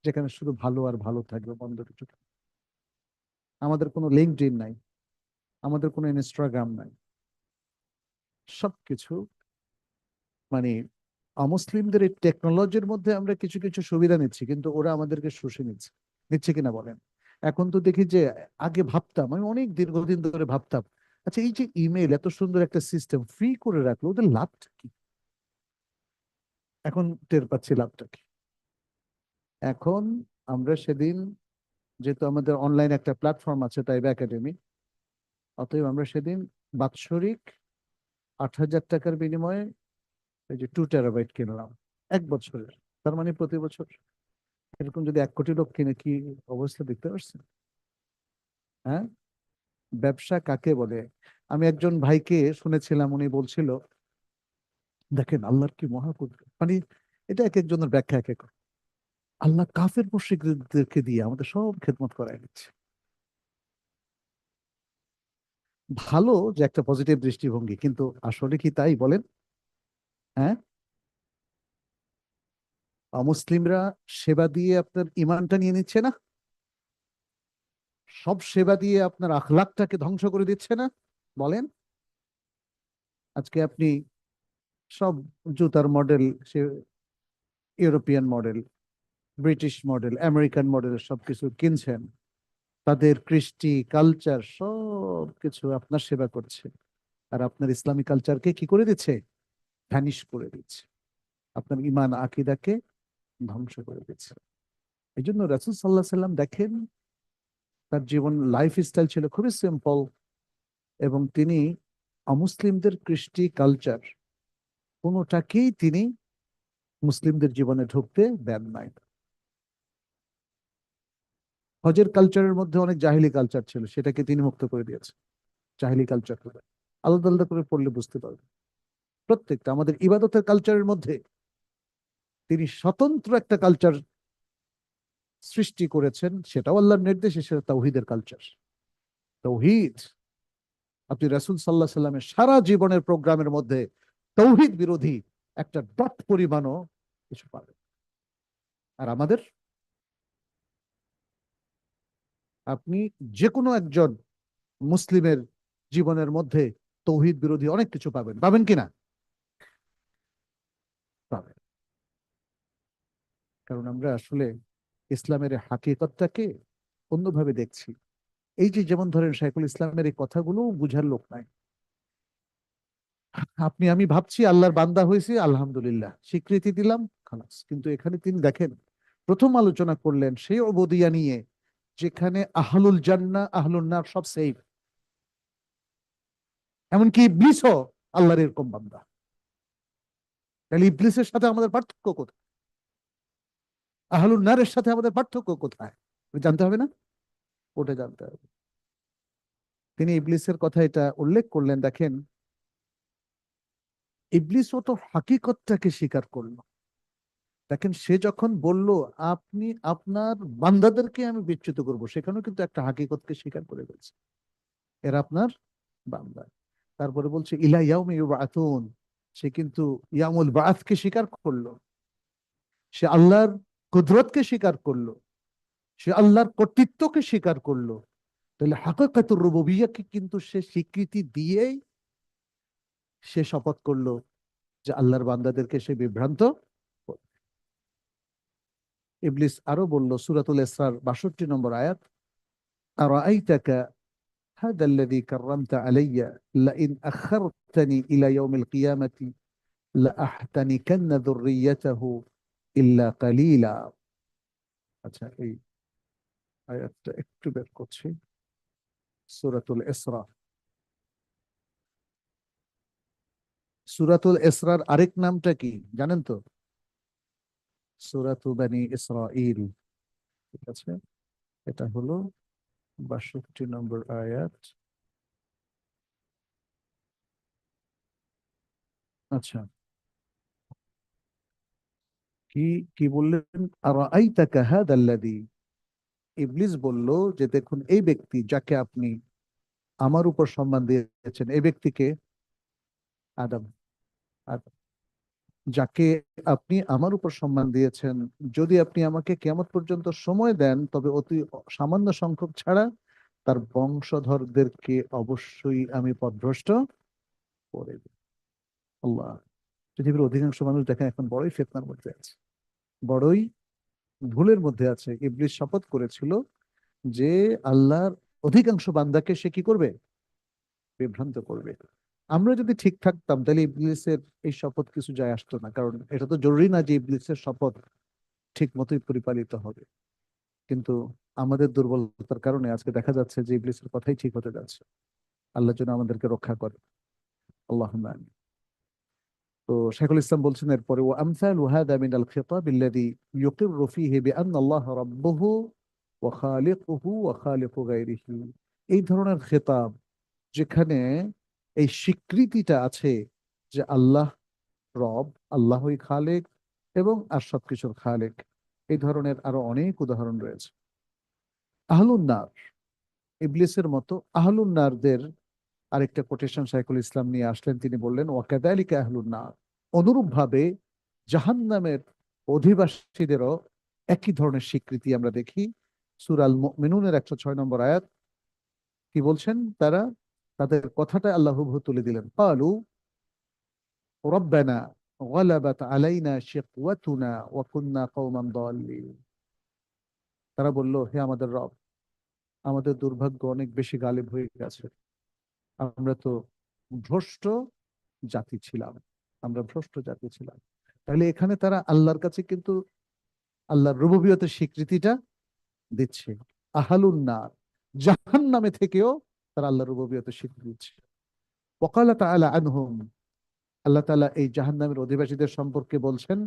যেখানে শুধু ভালো আর ভালো থাকবে, মন্দ কিছু থাকবে না। আমাদের কোনো লিঙ্কডইন নাই, আমাদের কোনো ইনস্টাগ্রাম নাই। সবকিছু মানে অমুসলিমদের এই টেকনোলজির মধ্যে আমরা কিছু কিছু সুবিধা নিচ্ছি, কিন্তু ওরা আমাদেরকে শুষে নিচ্ছে। নিচ্ছে কিনা বলেন? এখন তো দেখি যে, আগে ভাবতাম, আমি অনেক দীর্ঘদিন ধরে ভাবতাম, আচ্ছা এই যে ইমেল এত সুন্দর একটা সিস্টেম ফ্রি করে রাখলো, ওদের লাভটা কি? এখন টের পাচ্ছি লাভটা কি। এখন আমরা সেদিন, যেহেতু আমাদের অনলাইন একটা প্ল্যাটফর্ম আছে তাইবা একাডেমি, অতএব আমরা সেদিন বাৎসরিক 8,000 টাকার বিনিময়ে এই যে 2 টেরাবাইট কিনলাম 1 বছরের। তার মানে প্রতি বছর এরকম যদি 1 কোটি লোক কিনে, কি অবস্থা দেখতে পাচ্ছেন? হ্যাঁ, ব্যবসা কাকে বলে? আমি একজন ভাইকে শুনেছিলাম, উনি বলছিল, দেখেন আল্লাহর কি মহাকুদরত, মানে এটা এক একজনের ব্যাখ্যা এক এক। আল্লাহ কাফের মুশরিকদেরকে দিয়ে আমাদের সব খেদমত করায় নিচ্ছে। ভালো যে একটা পজিটিভ দৃষ্টিভঙ্গি, কিন্তু আসলে কি তাই বলেন? হ্যাঁ, অমুসলিমরা সেবা দিয়ে আপনার ইমানটা নিয়ে নিচ্ছে না? সব সেবা দিয়ে আপনার আখলাকটাকে ধ্বংস করে দিচ্ছে না? বলেন। আজকে আপনি সব জুতার মডেল, সে European model, British model, American model সবকিছু কিনছেন, তাদের কৃষ্টি কালচার সব কিছু আপনার সেবা করছে, আর আপনার ইসলামী কালচারকে কি করে দিচ্ছে? ভ্যানিশ করে দিচ্ছে, আপনার ইমান আকিদাকে ধ্বংস করে দিচ্ছে। এই জন্য রাসূল সাল্লাল্লাহু আলাইহি সাল্লাম দেখেন, তার জীবন লাইফ স্টাইল ছিল খুবই সিম্পল, এবং তিনি অমুসলিমদের কৃষ্টি কালচার কোনোটাকেই তিনি মুসলিমদের জীবনে ঢুকতে দেন নাই। হজের কালচারের মধ্যে অনেক জাহিলি কালচার ছিল, সেটাকে তিনি মুক্ত করে দিয়েছেন। জাহিলি কালচার করে আলাদা আলাদা করে পড়লে বুঝতে পারবে। প্রত্যেকটা আমাদের ইবাদতের কালচারের মধ্যে তিনি স্বতন্ত্র একটা কালচার সৃষ্টি করেছেন, সেটাও আল্লাহর নির্দেশে, সেটা তাওহীদের কালচার। তাওহীদ, আপনি রাসূল সাল্লাল্লাহু আলাইহি সাল্লামের সারা জীবনের প্রোগ্রামের মধ্যে তাওহীদ বিরোধী একটা ডট পরিমাণও কিছু পাবেন। আর আমাদের, আপনি যে কোনো একজন মুসলিমের জীবনের মধ্যে তৌহিদ বিরোধী অনেক কিছু পাবেন, পাবেন কিনা? পাবেন। কারণ আমরা আসলে ইসলামের হাকিকতটাকে অন্যভাবে দেখছি। এই যে যেমন ধরেন শাইখুল ইসলামের এই কথাগুলো বুঝার লোক নাই। আপনি আমি ভাবছি আল্লাহর বান্দা হয়েছি, আলহামদুলিল্লাহ, স্বীকৃতি দিলাম, খালাস। কিন্তু এখানে তিনি দেখেন প্রথম আলোচনা করলেন সেই অবদিয়া নিয়ে যেখানে আহলুল জান্নাহ আহলুন নার সব সেফ, এমনকি ইবলিসও আল্লাহর এরকম বান্দা। তাহলে ইবলিসের সাথে আমাদের পার্থক্য কোথায়? আহলুন নারের সাথে আমাদের পার্থক্য কোথায়? জানতে হবে না? ওটা জানতে হবে। তিনি ইবলিসের কথা এটা উল্লেখ করলেন, দেখেন ইবলিসও তো হাকিকতটাকে স্বীকার করলো। দেখেন সে যখন বলল আপনি আপনার বান্দাদেরকে আমি বিচ্যুত করব, সেখানেও কিন্তু একটা হাকিকতকে স্বীকার করে ফেলছে, এরা আপনার বান্দা। তারপরে বলছে ইলা ইয়াউমি ইউবাআতুন, সে কিন্তু ইয়ামুল বাআথকে স্বীকার করলো, সে আল্লাহর কুদরতকে স্বীকার করলো, সে আল্লাহর কর্তৃত্বকে স্বীকার করলো। তাহলে হাকিকাতুর রুবুবিয়্যাহকে কিন্তু সে স্বীকৃতি দিয়েই সে শপথ করলো যে আল্লাহর বান্দাদেরকে সে বিভ্রান্ত করবে। ইবলিস আরো বলল সূরাতুল ইসরার ৬২ নম্বর আয়াত, আরাআইতাকা হাদা আল্লাযী কাররামতা আলাইয়া লাইন আখারতানি ইলা ইয়াউমিল কিয়ামাতি লাআহতানিকান্না যুররিয়াতাহু ইল্লা কালিলা। আচ্ছা, এই আয়াতটা একটু বের করছি। সূরাতুল ইসরা, সূরাতুল ইসরার আরেক নামটা কি জানেন তো? সূরাতু বনী ইসরাঈল। ঠিক আছে, এটা হলো ৬২ নম্বর আয়াত। আচ্ছা, কি কি বললেন? আরাআইতাকা হাদাল্লাযী, ইবলিস বলল যে দেখুন এই ব্যক্তি যাকে আপনি আমার উপর সম্মান দিয়েছেন, এই ব্যক্তিকে আদম, আদম, যাকে আপনি আমার উপর সম্মান দিয়েছেন, যদি আপনি আমাকে কিয়ামত পর্যন্ত সময় দেন তবে অতি সামান্য সংখ্যক ছাড়া তার বংশধরদেরকে অবশ্যই আমি পথভ্রষ্ট করে দেব। আল্লাহ! পৃথিবীর অধিকাংশ মানুষ দেখেন এখন বড়ই ফিতনার মধ্যে আছে, বড়ই ভুলের মধ্যে আছে। ইবলিস শপথ করেছিল যে আল্লাহর অধিকাংশ বান্দাকে সে কি করবে? বিভ্রান্ত করবে। আমরা যদি ঠিক থাকতাম তাহলে ইবলিসের এই শপথ কিছু যায় আসতো না, কারণ এটা তো জরুরি না যে ইবলিসের শপথ ঠিক মতোই পরিপালিত হবে। কিন্তু আমাদের দুর্বলতার কারণে আজকে দেখা যাচ্ছে যে ইবলিসের কথাই ঠিক হতে যাচ্ছে। আল্লাহ যেন আমাদেরকে রক্ষা করে। আল্লাহুম্মা আমিন। তো শাইখুল ইসলাম বলছেন এরপরে, ওয়া আমসালু হাযা মিনাল খিতাব আল্লাযী ইউকিররু ফীহি বিআন্না আল্লাহ রাব্বুহু ওয়া খালিকুহু ওয়া খালিকু গায়রিহি। এই ধরনের খেতাব যেখানে এই স্বীকৃতিটা আছে যে আল্লাহ রব, আল্লাহই খালেক এবং আর সবকিছুর খালেক। এই ধরনের আরো অনেক উদাহরণ রয়েছে। আহলুন নার, ইবলিসের মতো আহলুন নারদের আরেকটা কোটেশন শাইখুল ইসলাম নিয়ে আসলেন। তিনি বললেন ওয়াকাদালিকা আহলুন নার, অনুরূপ ভাবে জাহান্নামের অধিবাসীদেরও একই ধরনের স্বীকৃতি আমরা দেখি। সূরা আল মুমিনুনের ১০৬ নম্বর আয়াত কি বলছেন তারা? তাদের কথাটা আল্লাহ হুবহু তুলে দিলেন, ক্বালু রব্বানা গালাবাত আলাইনা শিকওয়াতুনা ওয়া কুন্না কওমান দাল্লিন। তারা বলল হে আমাদের রব, আমাদের দুর্ভাগ্য অনেক বেশি গালিব হয়ে গেছে, আমরা তো ভ্রষ্ট জাতি ছিলাম, আমরা ভ্রষ্ট জাতি ছিলাম। তাহলে এখানে তারা আল্লাহর কাছে কিন্তু আল্লাহর রুবুবিয়তের স্বীকৃতিটা দিচ্ছে। আহালুন নার, জাহান্নামে থেকেও তারা আল্লাহর রুবুবিয়তের স্বীকৃতি দিচ্ছে। ওয়াকালা তাআলা আনহুম, আল্লাহ তাআলা এই জাহান্নামের অধিবাসীদের সম্পর্কে বলছেন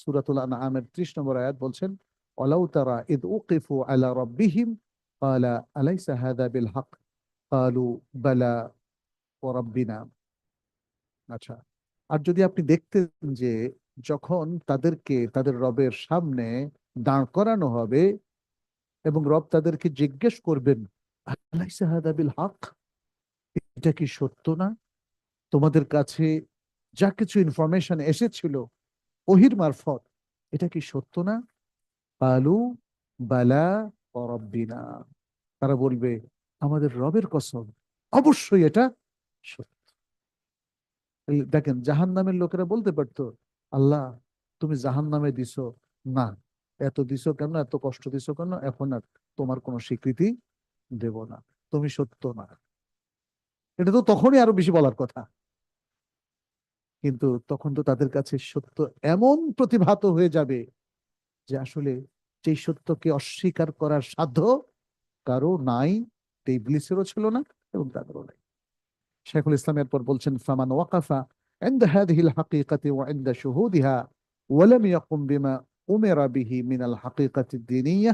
সূরাতুল আনআমের ৩০ নম্বর আয়াত, বলছেন ওয়ালাউ তারা ইদ উকিফু আলা রাব্বিহিম ক্বালা আলাইসা হাযা বিল হক ক্বালু বালা ওয়া রাব্বিনা। আচ্ছা, আর যদি আপনি দেখতেন যে যখন তাদেরকে তাদের রবের সামনে দাঁড় করানো হবে এবং রব তাদেরকে জিজ্ঞেস করবেন আলাইসা হাযা বিল হক, এটা কি সত্য না? তোমাদের কাছে যা কিছু ইনফরমেশন এসেছিল ওহির মারফত, এটা কি সত্য না? কালু বালা ওয়া রাব্বিনা, তারা বলবে আমাদের রবের কসম, অবশ্যই এটা সত্য। দেখেন জাহান্নামের লোকেরা বলতে পারতো, আল্লাহ তুমি জাহান্নামে দিছো, না এত দিছো কেন, এত কষ্ট দিছো কেন, এখন আর তোমার কোনো স্বীকৃতি দেব না, তুমি সত্য না। এটা তো তখনই আরো বেশি বলার কথা, কিন্তু তখন তো তাদের কাছে সত্য এমন প্রতিভাত হয়ে যাবে যে আসলে সেই সত্যকে অস্বীকার করার সাধ্য কারো নাই, ইবলিসেরও ছিল না এবং তাদেরও নাই। শেখুল ইসলাম এরপর বলছেন, ফামান ওয়াকাফা عند هذه الحقيقة وعند شهودها ولم يقم بما أمر به من الحقيقة الدينية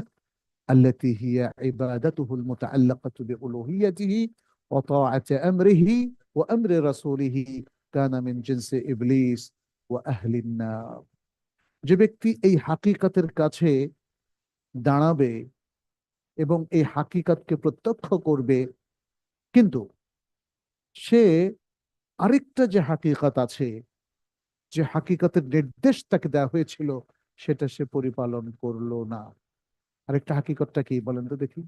التي هي عبادته المتعلقة بألوهيته وطاعة أمره وأمر رسوله كان من جنس إبليس وأهل النار। যে ব্যক্তি এই হাকিকতের কাছে দাঁড়াবে এবং এই হাকিকতকে প্রত্যক্ষ করবে, কিন্তু সে আরেকটা যে হাকিকত আছে, যে হাকিকতের নির্দেশ তাকে দেওয়া হয়েছিল, সেটা সে পরিপালন করলো না। আরেকটা হাকিকতটা কি বলেন তো দেখি,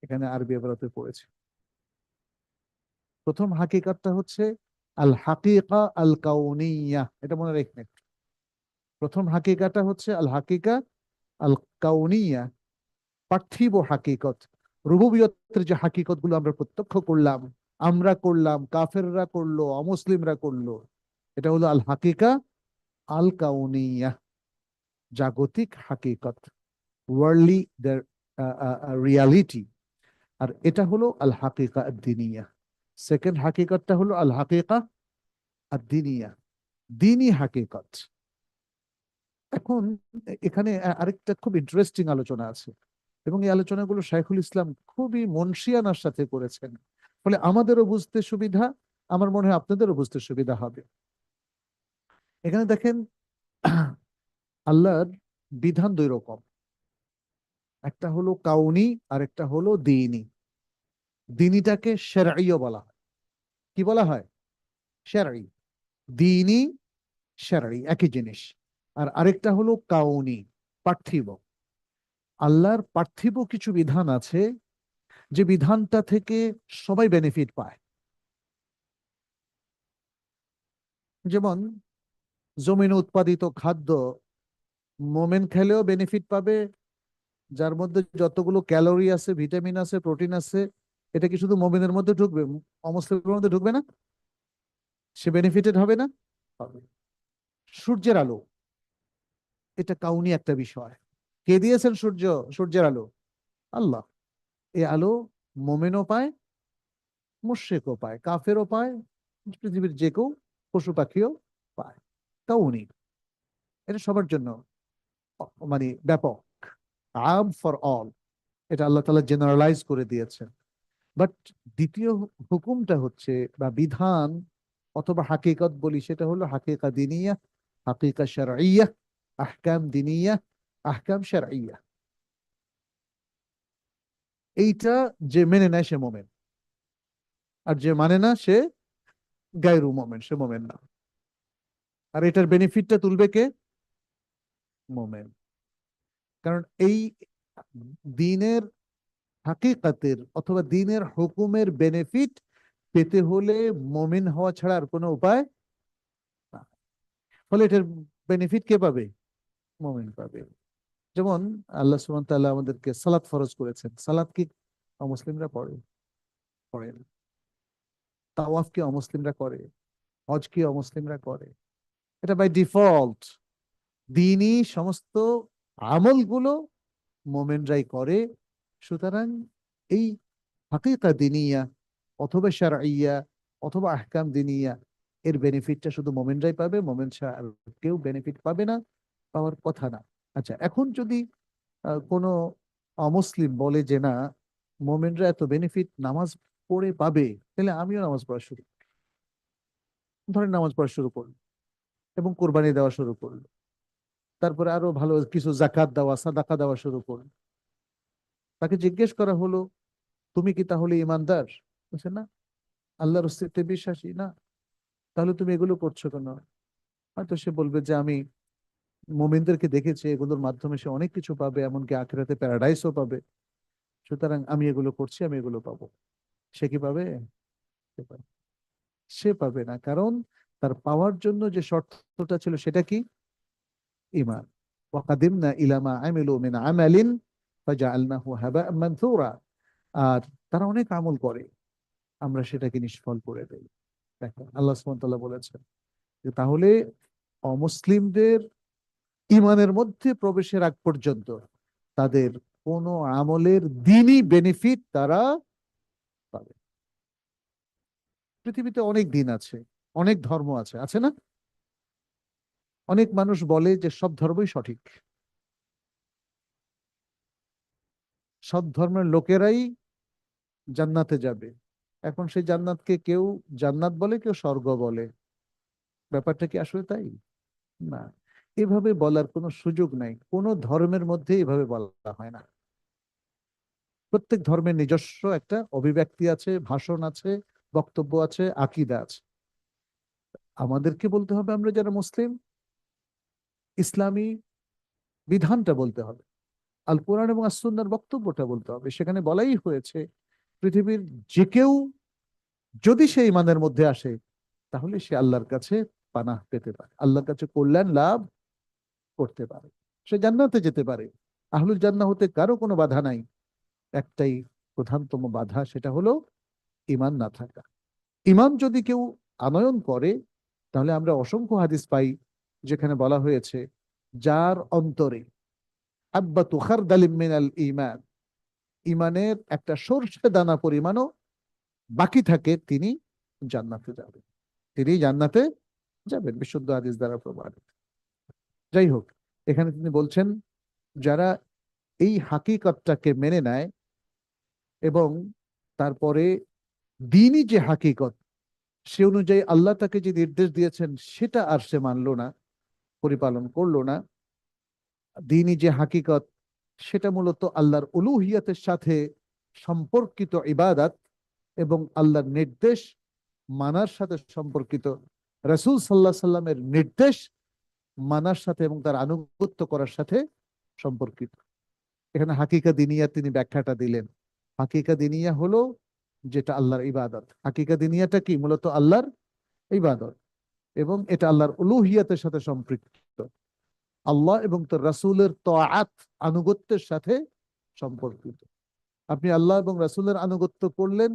এখানে আরবি এবারতে পড়েছে। প্রথম হাকিকতটা হচ্ছে আল হাকিকা আল কাউনিয়া, এটা মনে রাখবেন। প্রথম হাকিকাটা হচ্ছে আল হাকিকা আল কাউনিয়া, পার্থিব হাকিকত। রুবুবিয়তের যে হাকিকত গুলো আমরা প্রত্যক্ষ করলাম, আমরা করলাম, কাফেররা করলো, অমুসলিমরা করলো, এটা হলো আল হাকিকা আল কাউনিয়া, জাগতিক হাকিকত, ওয়ার্ল্ডলি রিয়ালিটি। আর এটা হলো আল হাকিকা আদ-দিনিয়া। সেকেন্ড হাকিকতটা হলো আল হাকিকা আদ-দিনিয়া, দিনী হাকিকত। এখন এখানে আরেকটা খুব ইন্টারেস্টিং আলোচনা আছে, এবং এই আলোচনাগুলো শাইখুল ইসলাম খুবই মনসিয়ানার সাথে করেছেন, ফলে আমাদেরও বুঝতে সুবিধা, আমার মনে হয় আপনাদেরও বুঝতে সুবিধা হবে। এখানে দেখেন, আল্লাহর বিধান দুই রকম, একটা হলো কাউনি আর একটা হলো দ্বীনি। দ্বীনিটাকে শারঈও বলা হয়। কি বলা হয়? শারঈ। দ্বীনি শারঈ একই জিনিস। আর আরেকটা হলো কাউনি, পার্থিব। আল্লাহর পার্থিব কিছু বিধান আছে, যে বিধানটা থেকে সবাই বেনিফিট পায়। যেমন জমিনে উৎপাদিত খাদ্য মোমেন খেলেও বেনিফিট পাবে, যার মধ্যে যতগুলো ক্যালোরি আছে, ভিটামিন আছে, প্রোটিন আছে, এটা কি শুধু মোমেনের মধ্যে ঢুকবে, অমুসলিমের মধ্যে ঢুকবে না? সে বেনিফিটেড হবে না? হবে। সূর্যের আলো, এটা কাউনি একটা বিষয়। কে দিয়েছেন সূর্যের আলো? আল্লাহ। এই আলো মোমেনও পায়, মুশরিকও পায়, কাফেরও পায়, পৃথিবীর যে কেউ পশু পাখিও পায়। কাউনি, এটা সবার জন্য মানে ব্যাপক, আম ফর অল, এটা আল্লাহ তাআলা জেনারেলাইজ করে দিয়েছেন। বাট দ্বিতীয় হুকুমটা হচ্ছে, বা বিধান অথবা হাকিকত বলি, সেটা হলো হাকিকা দিনিয়া, হাকিকা শারঈয়া, আহকাম দিনিয়া, আহকাম শারঈয়া। এইটা যে মেনে নেয় সে মোমেন, আর যে মানে না সে গায়রু মোমেন, সে মোমেন না। আর এটার বেনিফিটটা তুলবে কে? মোমেন। কারণ এই দিনের হাকিকাতের অথবা দিনের হুকুমের বেনিফিট পেতে হলে মোমিন হওয়া ছাড়া আর কোনো উপায় না। ফলে এটার বেনিফিট কে পাবে? মোমিন পাবে। যেমন আল্লাহ সুবহানাহু ওয়া তাআলা আমাদেরকে সালাত ফরজ করেছেন, সালাত কি অমুসলিমরা পড়ে? পড়ে না। তাওয়াফ কি অমুসলিমরা করে? হজ কি অমুসলিমরা করে? এটা বাই ডিফল্ট। দিনই সমস্ত আমলগুলো মোমেনরাই করে। সুতরাং এই হাকিকা দিনিয়া অথবা শারঈয়া অথবা আহকাম দিনিয়া, এর বেনিফিটটা শুধু মোমেনরাই পাবে, মোমেন ছাড়া আর কেউ বেনিফিট পাবে না, পাওয়ার কথা না। আচ্ছা, এখন যদি কোনো অমুসলিম বলে যে না, মোমেনরা এত বেনিফিট নামাজ পড়ে পাবে, তাহলে আমিও নামাজ পড়া শুরু, ধরেন নামাজ পড়া শুরু করলো এবং কোরবানি দেওয়া শুরু করলো, তারপরে আরো ভালো কিছু জাকাত দেওয়া, সাদাকা দেওয়া শুরু করলো। তাকে জিজ্ঞেস করা হলো, তুমি কি তাহলে ইমানদার? বলছে না। আল্লাহর অস্তিত্বে বিশ্বাসী না। তাহলে তুমি এগুলো করছো কেন? হয়তো সে বলবে যে আমি মুমিনদেরকে দেখেছি, এগুলোর মাধ্যমে সে অনেক কিছু পাবে, এমনকি আখিরাতে প্যারাডাইসও পাবে, সুতরাং আমি এগুলো করছি, আমি এগুলো পাবো। সে কি পাবে? সে পাবে সে পাবে না, কারণ তার পাওয়ার জন্য যে শর্তটা ছিল সেটা কি? ইমান। ওয়াকাদিমনা ইলা মা আমিলু মিন আমালিন ফাজআলনাহু হাবাআন মানথুরা। আর তারা অনেক আমল করে, আমরা সেটাকে নিষ্ফল করে দেই। দেখেন আল্লাহ সুবহানাহু ওয়া তাআলা বলেছেন যে তাহলে অমুসলিমদের ইমানের মধ্যে প্রবেশের আগ পর্যন্ত তাদের কোনো আমলের দিনই বেনিফিট তারা পাবে। পৃথিবীতে অনেক দিন আছে, অনেক ধর্ম আছে, আছে না? অনেক মানুষ বলে যে সব ধর্মই সঠিক, সব ধর্মের লোকেরাই জান্নাতে যাবে। এখন সেই জান্নাতকে কেউ জান্নাত বলে, কেউ স্বর্গ বলে। ব্যাপারটা কি আসলে তাই? না, এভাবে বলার কোনো সুযোগ নাই, কোনো ধর্মের মধ্যে এভাবে বলা হয় না। প্রত্যেক ধর্মের নিজস্ব একটা অভিব্যক্তি আছে, ভাষণ আছে, বক্তব্য আছে, আকীদা আছে। আমাদেরকে বলতে হবে, আমরা যারা মুসলিম, ইসলামী বিধানটা বলতে হবে, আল কোরআন এবং আস-সুন্নাহর বক্তব্যটা বলতে হবে। সেখানে বলাই হয়েছে পৃথিবীর যে কেউ যদি সে ইমানের মধ্যে আসে, তাহলে সে আল্লাহর কাছে পানাহ পেতে পারে, আল্লাহর কাছে কল্যাণ লাভ করতে পারে, সে জান্নাতে যেতে পারে। আহলুল জান্নাহ হতে কারো কোনো বাধা নাই। একটাই প্রধানতম বাধা, সেটা হলো ইমান না থাকা। ইমান যদি কেউ আনয়ন করে, তাহলে আমরা অসংখ্য হাদিস পাই যেখানে বলা হয়েছে যার অন্তরে হাব্বাতু খারদালিম মিনাল ঈমান, ইমানের একটা সরষে দানা পরিমাণও বাকি থাকে, তিনি জান্নাতে যাবেন, তিনি জান্নাতে যাবেন, বিশুদ্ধ হাদিস দ্বারা প্রমাণিত। যাই হোক, এখানে তিনি বলছেন যারা এই হাকিকতটাকে মেনে নেয় এবং তারপরে দিনই যে হাকিকত সে অনুযায়ী আল্লাহ তাকে যে নির্দেশ দিয়েছেন সেটা আর সে মানলো না, পরিপালন করলো না। দিনই যে হাকিকত সেটা মূলত আল্লাহর উলুহিয়াতের সাথে সম্পর্কিত ইবাদত এবং আল্লাহর নির্দেশ মানার সাথে সম্পর্কিত, রাসূল সাল্লাল্লাহু আলাইহি সাল্লামের নির্দেশ মানার সাথে এবং তার আনুগত্য করার সাথে সম্পর্কিত। এখানে হাকিকা দিনিয়া তিনি ব্যাখ্যাটা দিলেন। হাকিকা দিনিয়া হলো যেটা আল্লাহর ইবাদত। হাকিকা দিনিয়াটা কি? মূলত আল্লাহর ইবাদত, এবং এটা আল্লাহর উলুহিয়াতের সাথে সম্পৃক্ত, আল্লাহ এবং তার রাসূলের তাআত আনুগত্যের সাথে সম্পর্কিত। আপনি আল্লাহ এবং রাসূলের আনুগত্য করলেন,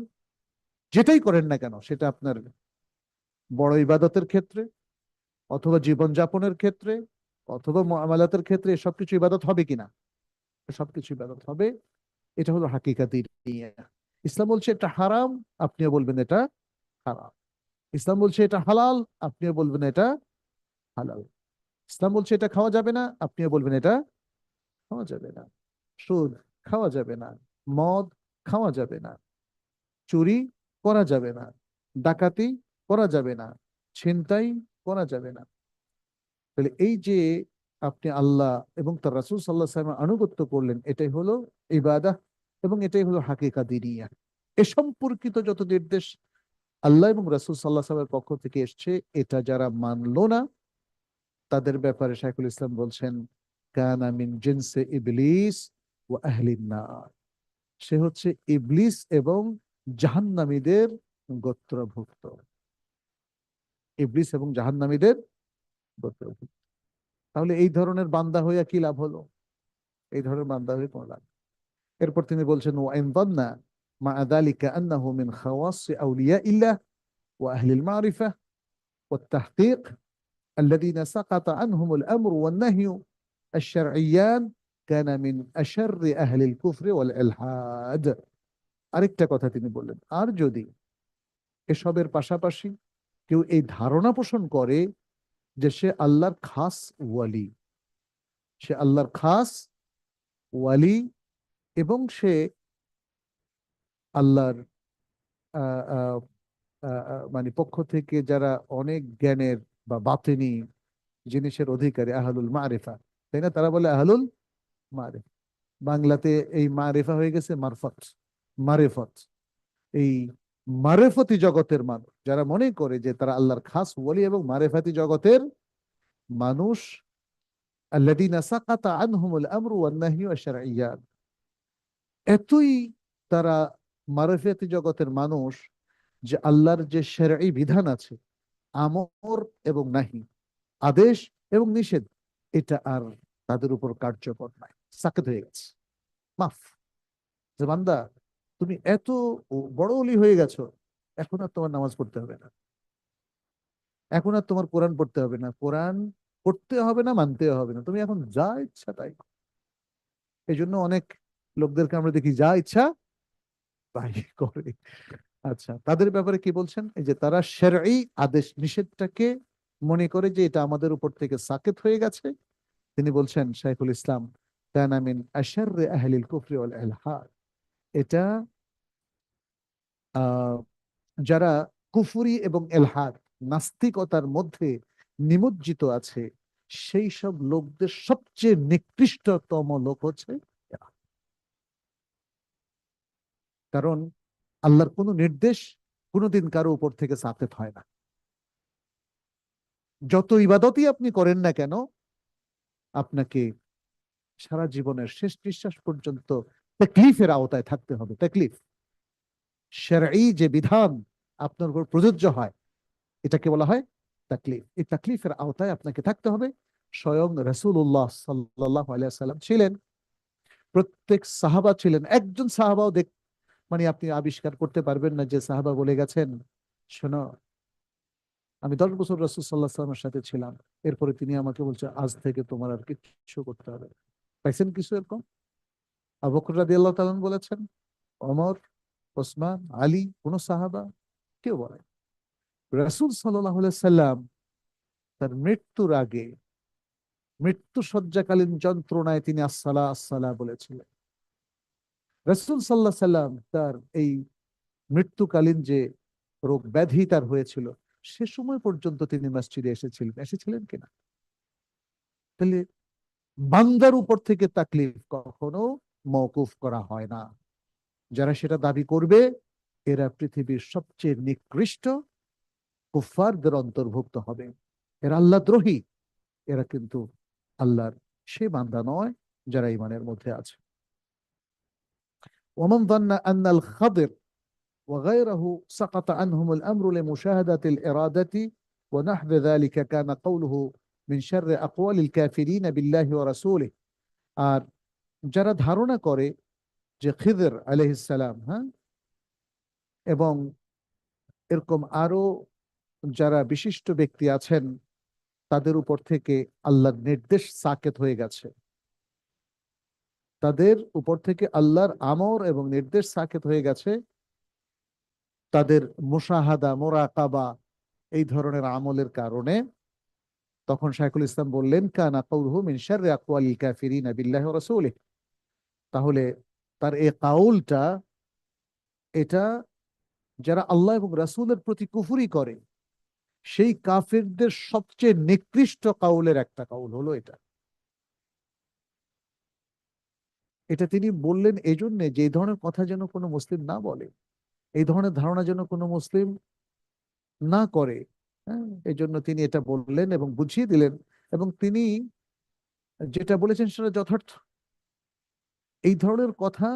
যেটাই করেন না কেন, সেটা আপনার বড় ইবাদতের ক্ষেত্রে অথবা জীবনযাপনের ক্ষেত্রে অথবা মুআমালাতের ক্ষেত্রে, সবকিছু ইবাদত হবে কিনা? সবকিছু ইবাদত হবে। এটা হলো হাকিকাতি নিয়া। ইসলাম বলছে এটা হারাম, আপনিও বলবেন এটা হারাম। ইসলাম বলছে এটা হালাল, আপনিও বলবেন এটা হালাল। ইসলাম বলছে এটা খাওয়া যাবে না, আপনিও বলবেন এটা খাওয়া যাবে না। সুদ খাওয়া যাবে না, মদ খাওয়া যাবে না, চুরি করা যাবে না, ডাকাতি করা যাবে না, ছিনতাই করা যাবে না। তাহলে এই যে আপনি আল্লাহ এবং তার রাসূল সাল্লাল্লাহু আলাইহি ওয়াসাল্লামের আনুগত্য করলেন, এটাই হলো ইবাদাহ এবং এটাই হলো হাকিকা দিনিয়া। এ সম্পর্কিত যত নির্দেশ আল্লাহ এবং রাসূল সাল্লাল্লাহু আলাইহি ওয়াসাল্লামের পক্ষ থেকে এসছে, এটা যারা মানলো না, তাদের ব্যাপারে শাইখুল ইসলাম বলছেন কানা মিন জিনসে ইবলিস ওয়া আহলিন নার, সে হচ্ছে ইবলিস এবং জাহান্নামীদের গোত্রভুক্ত। ইবলিস এবং জাহান্নামীদের গোত্রভুক্ত। তাহলে এই ধরনের বান্দা হইয়া কি লাভ হলো? এই ধরনের বান্দা হয়ে কোনো লাভ। এরপর তিনি বলছেন ওয়া ইন যান্না মা যালিকা আন্নাহু মিন খাওয়াস আউলিয়া ইল্লাহ ওয়া আহলিল মারিফা ওয়াত তাহকীক الذين سقط عنهم الأمر والنهي الشرعيان كان من أشر أهل الكفر والإلحاد। আরেকটা কথা তিনি বললেন, আর যদি এসবের পাশাপাশি কেউ এই ধারণা পোষণ করে যে সে আল্লাহর খাস ওয়ালি, সে আল্লাহর খাস ওয়ালি এবং সে আল্লাহর আহ, আহ, মানে পক্ষ থেকে যারা অনেক জ্ঞানের বা বাতেনি জিনিসের অধিকারী, আহলুল মারিফা, তাই না? তারা বলে আহলুল মারিফা। বাংলাতে এই মারিফা হয়ে গেছে মারফত, মারেফত। এই মারেফতি জগতের মানুষ যারা মনে করে যে তারা আল্লাহর খাস ওয়ালি এবং মারেফাতি জগতের মানুষ, আল্লাযীনা সাকাতা আনহুমুল আমরু ওয়ান নাহয়ু আশ-শারঈয়ান, এতই তারা মারফিয়াতি জগতের মানুষ যে আল্লাহর যে শরঈ বিধান আছে, আমর এবং নাহি, আদেশ এবং নিষেধ, এটা আর তাদের উপর কার্যকর নয়, সাকেত হয়ে গেছে, মাফ। যে বান্দা, তুমি এত বড় ওলি হয়ে গেছো, এখন আর তোমার নামাজ পড়তে হবে না, এখন আর তোমার কোরআন পড়তে হবে না, কোরআন পড়তে হবে না, মানতে হবে না, তুমি এখন যা ইচ্ছা তাই করো। এই জন্য অনেক লোকদেরকে আমরা দেখি যা ইচ্ছা তাই করে। আচ্ছা, তাদের ব্যাপারে কি বলছেন? এই যে তারা শরঈ আদেশ নিষেধটাকে মনে করে যে এটা আমাদের উপর থেকে সাকেত হয়ে গেছে। তিনি বলছেন, শাইখুল ইসলাম, কানা মিন আশাররি আহলিল কুফরি ওয়াল ইলহাদ, এটা আহ যারা কুফরি এবং এলহাদ, নাস্তিকতার মধ্যে নিমজ্জিত আছে, সেই সব লোকদের সবচেয়ে নিকৃষ্টতম লোক হচ্ছে এরা। কারণ আল্লাহর কোনো নির্দেশ কোনোদিন কারো উপর থেকে সাকেত হয় না। যত ইবাদতই আপনি করেন না কেন, আপনাকে সারা জীবনের শেষ নিঃশ্বাস পর্যন্ত তাকলিফের আওতায় থাকতে হবে। তাকলিফ, শরঈ যে বিধান আপনার উপর প্রযোজ্য হয়, এটাকে বলা হয় তাকলিফ। এই তাকলিফের আওতায় আপনাকে থাকতে হবে। স্বয়ং রাসূলুল্লাহ সাল্লাল্লাহু আলাইহি ওয়াসাল্লাম ছিলেন, প্রত্যেক সাহাবা ছিলেন। একজন সাহাবাও মানে আপনি আবিষ্কার করতে পারবেন না যে সাহাবা বলে গেছেন, শোনো, আমি 10 বছর রাসূল সাল্লাল্লাহু আলাইহি ওয়াসাল্লামের সাথে ছিলাম, এরপরে তিনি আমাকে বলছে আজ থেকে তোমার আর কিছু করতে হবে না। পাইছেন কিছু এরকম? আবু বকর রাদিয়াল্লাহু তাআলা বলেছেন, ওমর, ওসমান, আলী, কোন সাহাবা কেউ বলে। রাসূল সাল্লাল্লাহু আলাইহি সাল্লাম তার মৃত্যুর আগে, মৃত্যু শয্যাকালীন যন্ত্রণায় তিনি আসসালা আসসালা বলেছিলেন। রাসূল সাল্লাল্লাহু আলাইহি সাল্লাম তার এই মৃত্যুকালীন যে রোগ ব্যাধি তার হয়েছিল, সে সময় পর্যন্ত তিনি মসজিদে এসেছিলেন কিনা? তাহলে বান্দার উপর থেকে তাকলিফ কখনো মওকুফ করা হয় না। যারা সেটা দাবি করবে, এরা পৃথিবীর সবচেয়ে নিকৃষ্ট কুফফারদের অন্তর্ভুক্ত হবে। এরা আল্লাহ দ্রোহী, এরা কিন্তু আল্লাহর সে বান্দা নয় যারা ইমানের মধ্যে আছে। ওমান যান্না আন্নাল খাদির وغيره سقط عنهم الأمر لمشاهدة الإرادة ونحو ذلك كان قوله من شر أقوال الكافرين بالله ورسوله। আর যারা ধারণা করে যে খিদর আলাইহিস সালাম, হ্যাঁ, এবং এরকম আরো যারা বিশিষ্ট ব্যক্তি আছেন, তাদের উপর থেকে আল্লাহর নির্দেশ সাকেত হয়ে গেছে, তাদের উপর থেকে আল্লাহর আমর এবং নির্দেশ সাকেত হয়ে গেছে, তাদের মুশাহাদা, মুরাকাবা, এই ধরনের আমলের কারণে। তখন শাইখুল ইসলাম বললেন, কানা কাউলহু মিন শাররি আকওয়ালিল কাফিরিনা বিল্লাহি ওয়া রাসূলিহি, তাহলে তার এই কাউলটা, এটা যারা আল্লাহ এবং রাসূলের প্রতি কুফরি করে, সেই কাফিরদের সবচেয়ে নিকৃষ্ট কাউলের একটা কাউল হলো এটা। এটা তিনি বললেন এই জন্যে যে এই ধরনের কথা যেন কোনো মুসলিম না বলে, এই ধরনের ধারণা যেন কোনো মুসলিম না করে। হ্যাঁ, এই জন্য তিনি এটা বললেন এবং বুঝিয়ে দিলেন, এবং তিনি যেটা বলেছেন সেটা যথার্থ। এই ধরনের কথা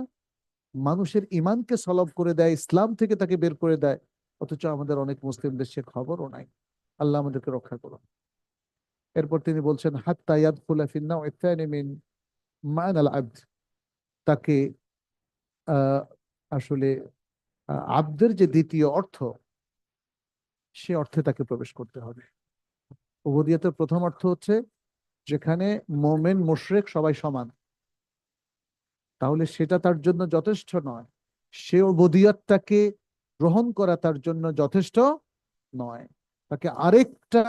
মানুষের ইমানকে সলব করে দেয়, ইসলাম থেকে তাকে বের করে দেয়, অথচ আমাদের অনেক মুসলিমদের সে খবরও নাই। আল্লাহ আমাদেরকে রক্ষা করুন। এরপর তিনি বলছেন, হাত্তা ইয়াদখুলা ফিন নাওঈ الثاني মিন মা'নাল আবদ, তাকে আহ, আসলে আব্দের যে দ্বিতীয় অর্থ, সে অর্থে তাকে প্রবেশ করতে হবে। উবুদিয়তের প্রথম অর্থ হচ্ছে যেখানে মোমেন মুশরিক সবাই সমান, তাহলে সেটা তার জন্য যথেষ্ট নয়। সে উবুদিয়তটাকে গ্রহণ করা তার জন্য যথেষ্ট নয়, তাকে আরেকটা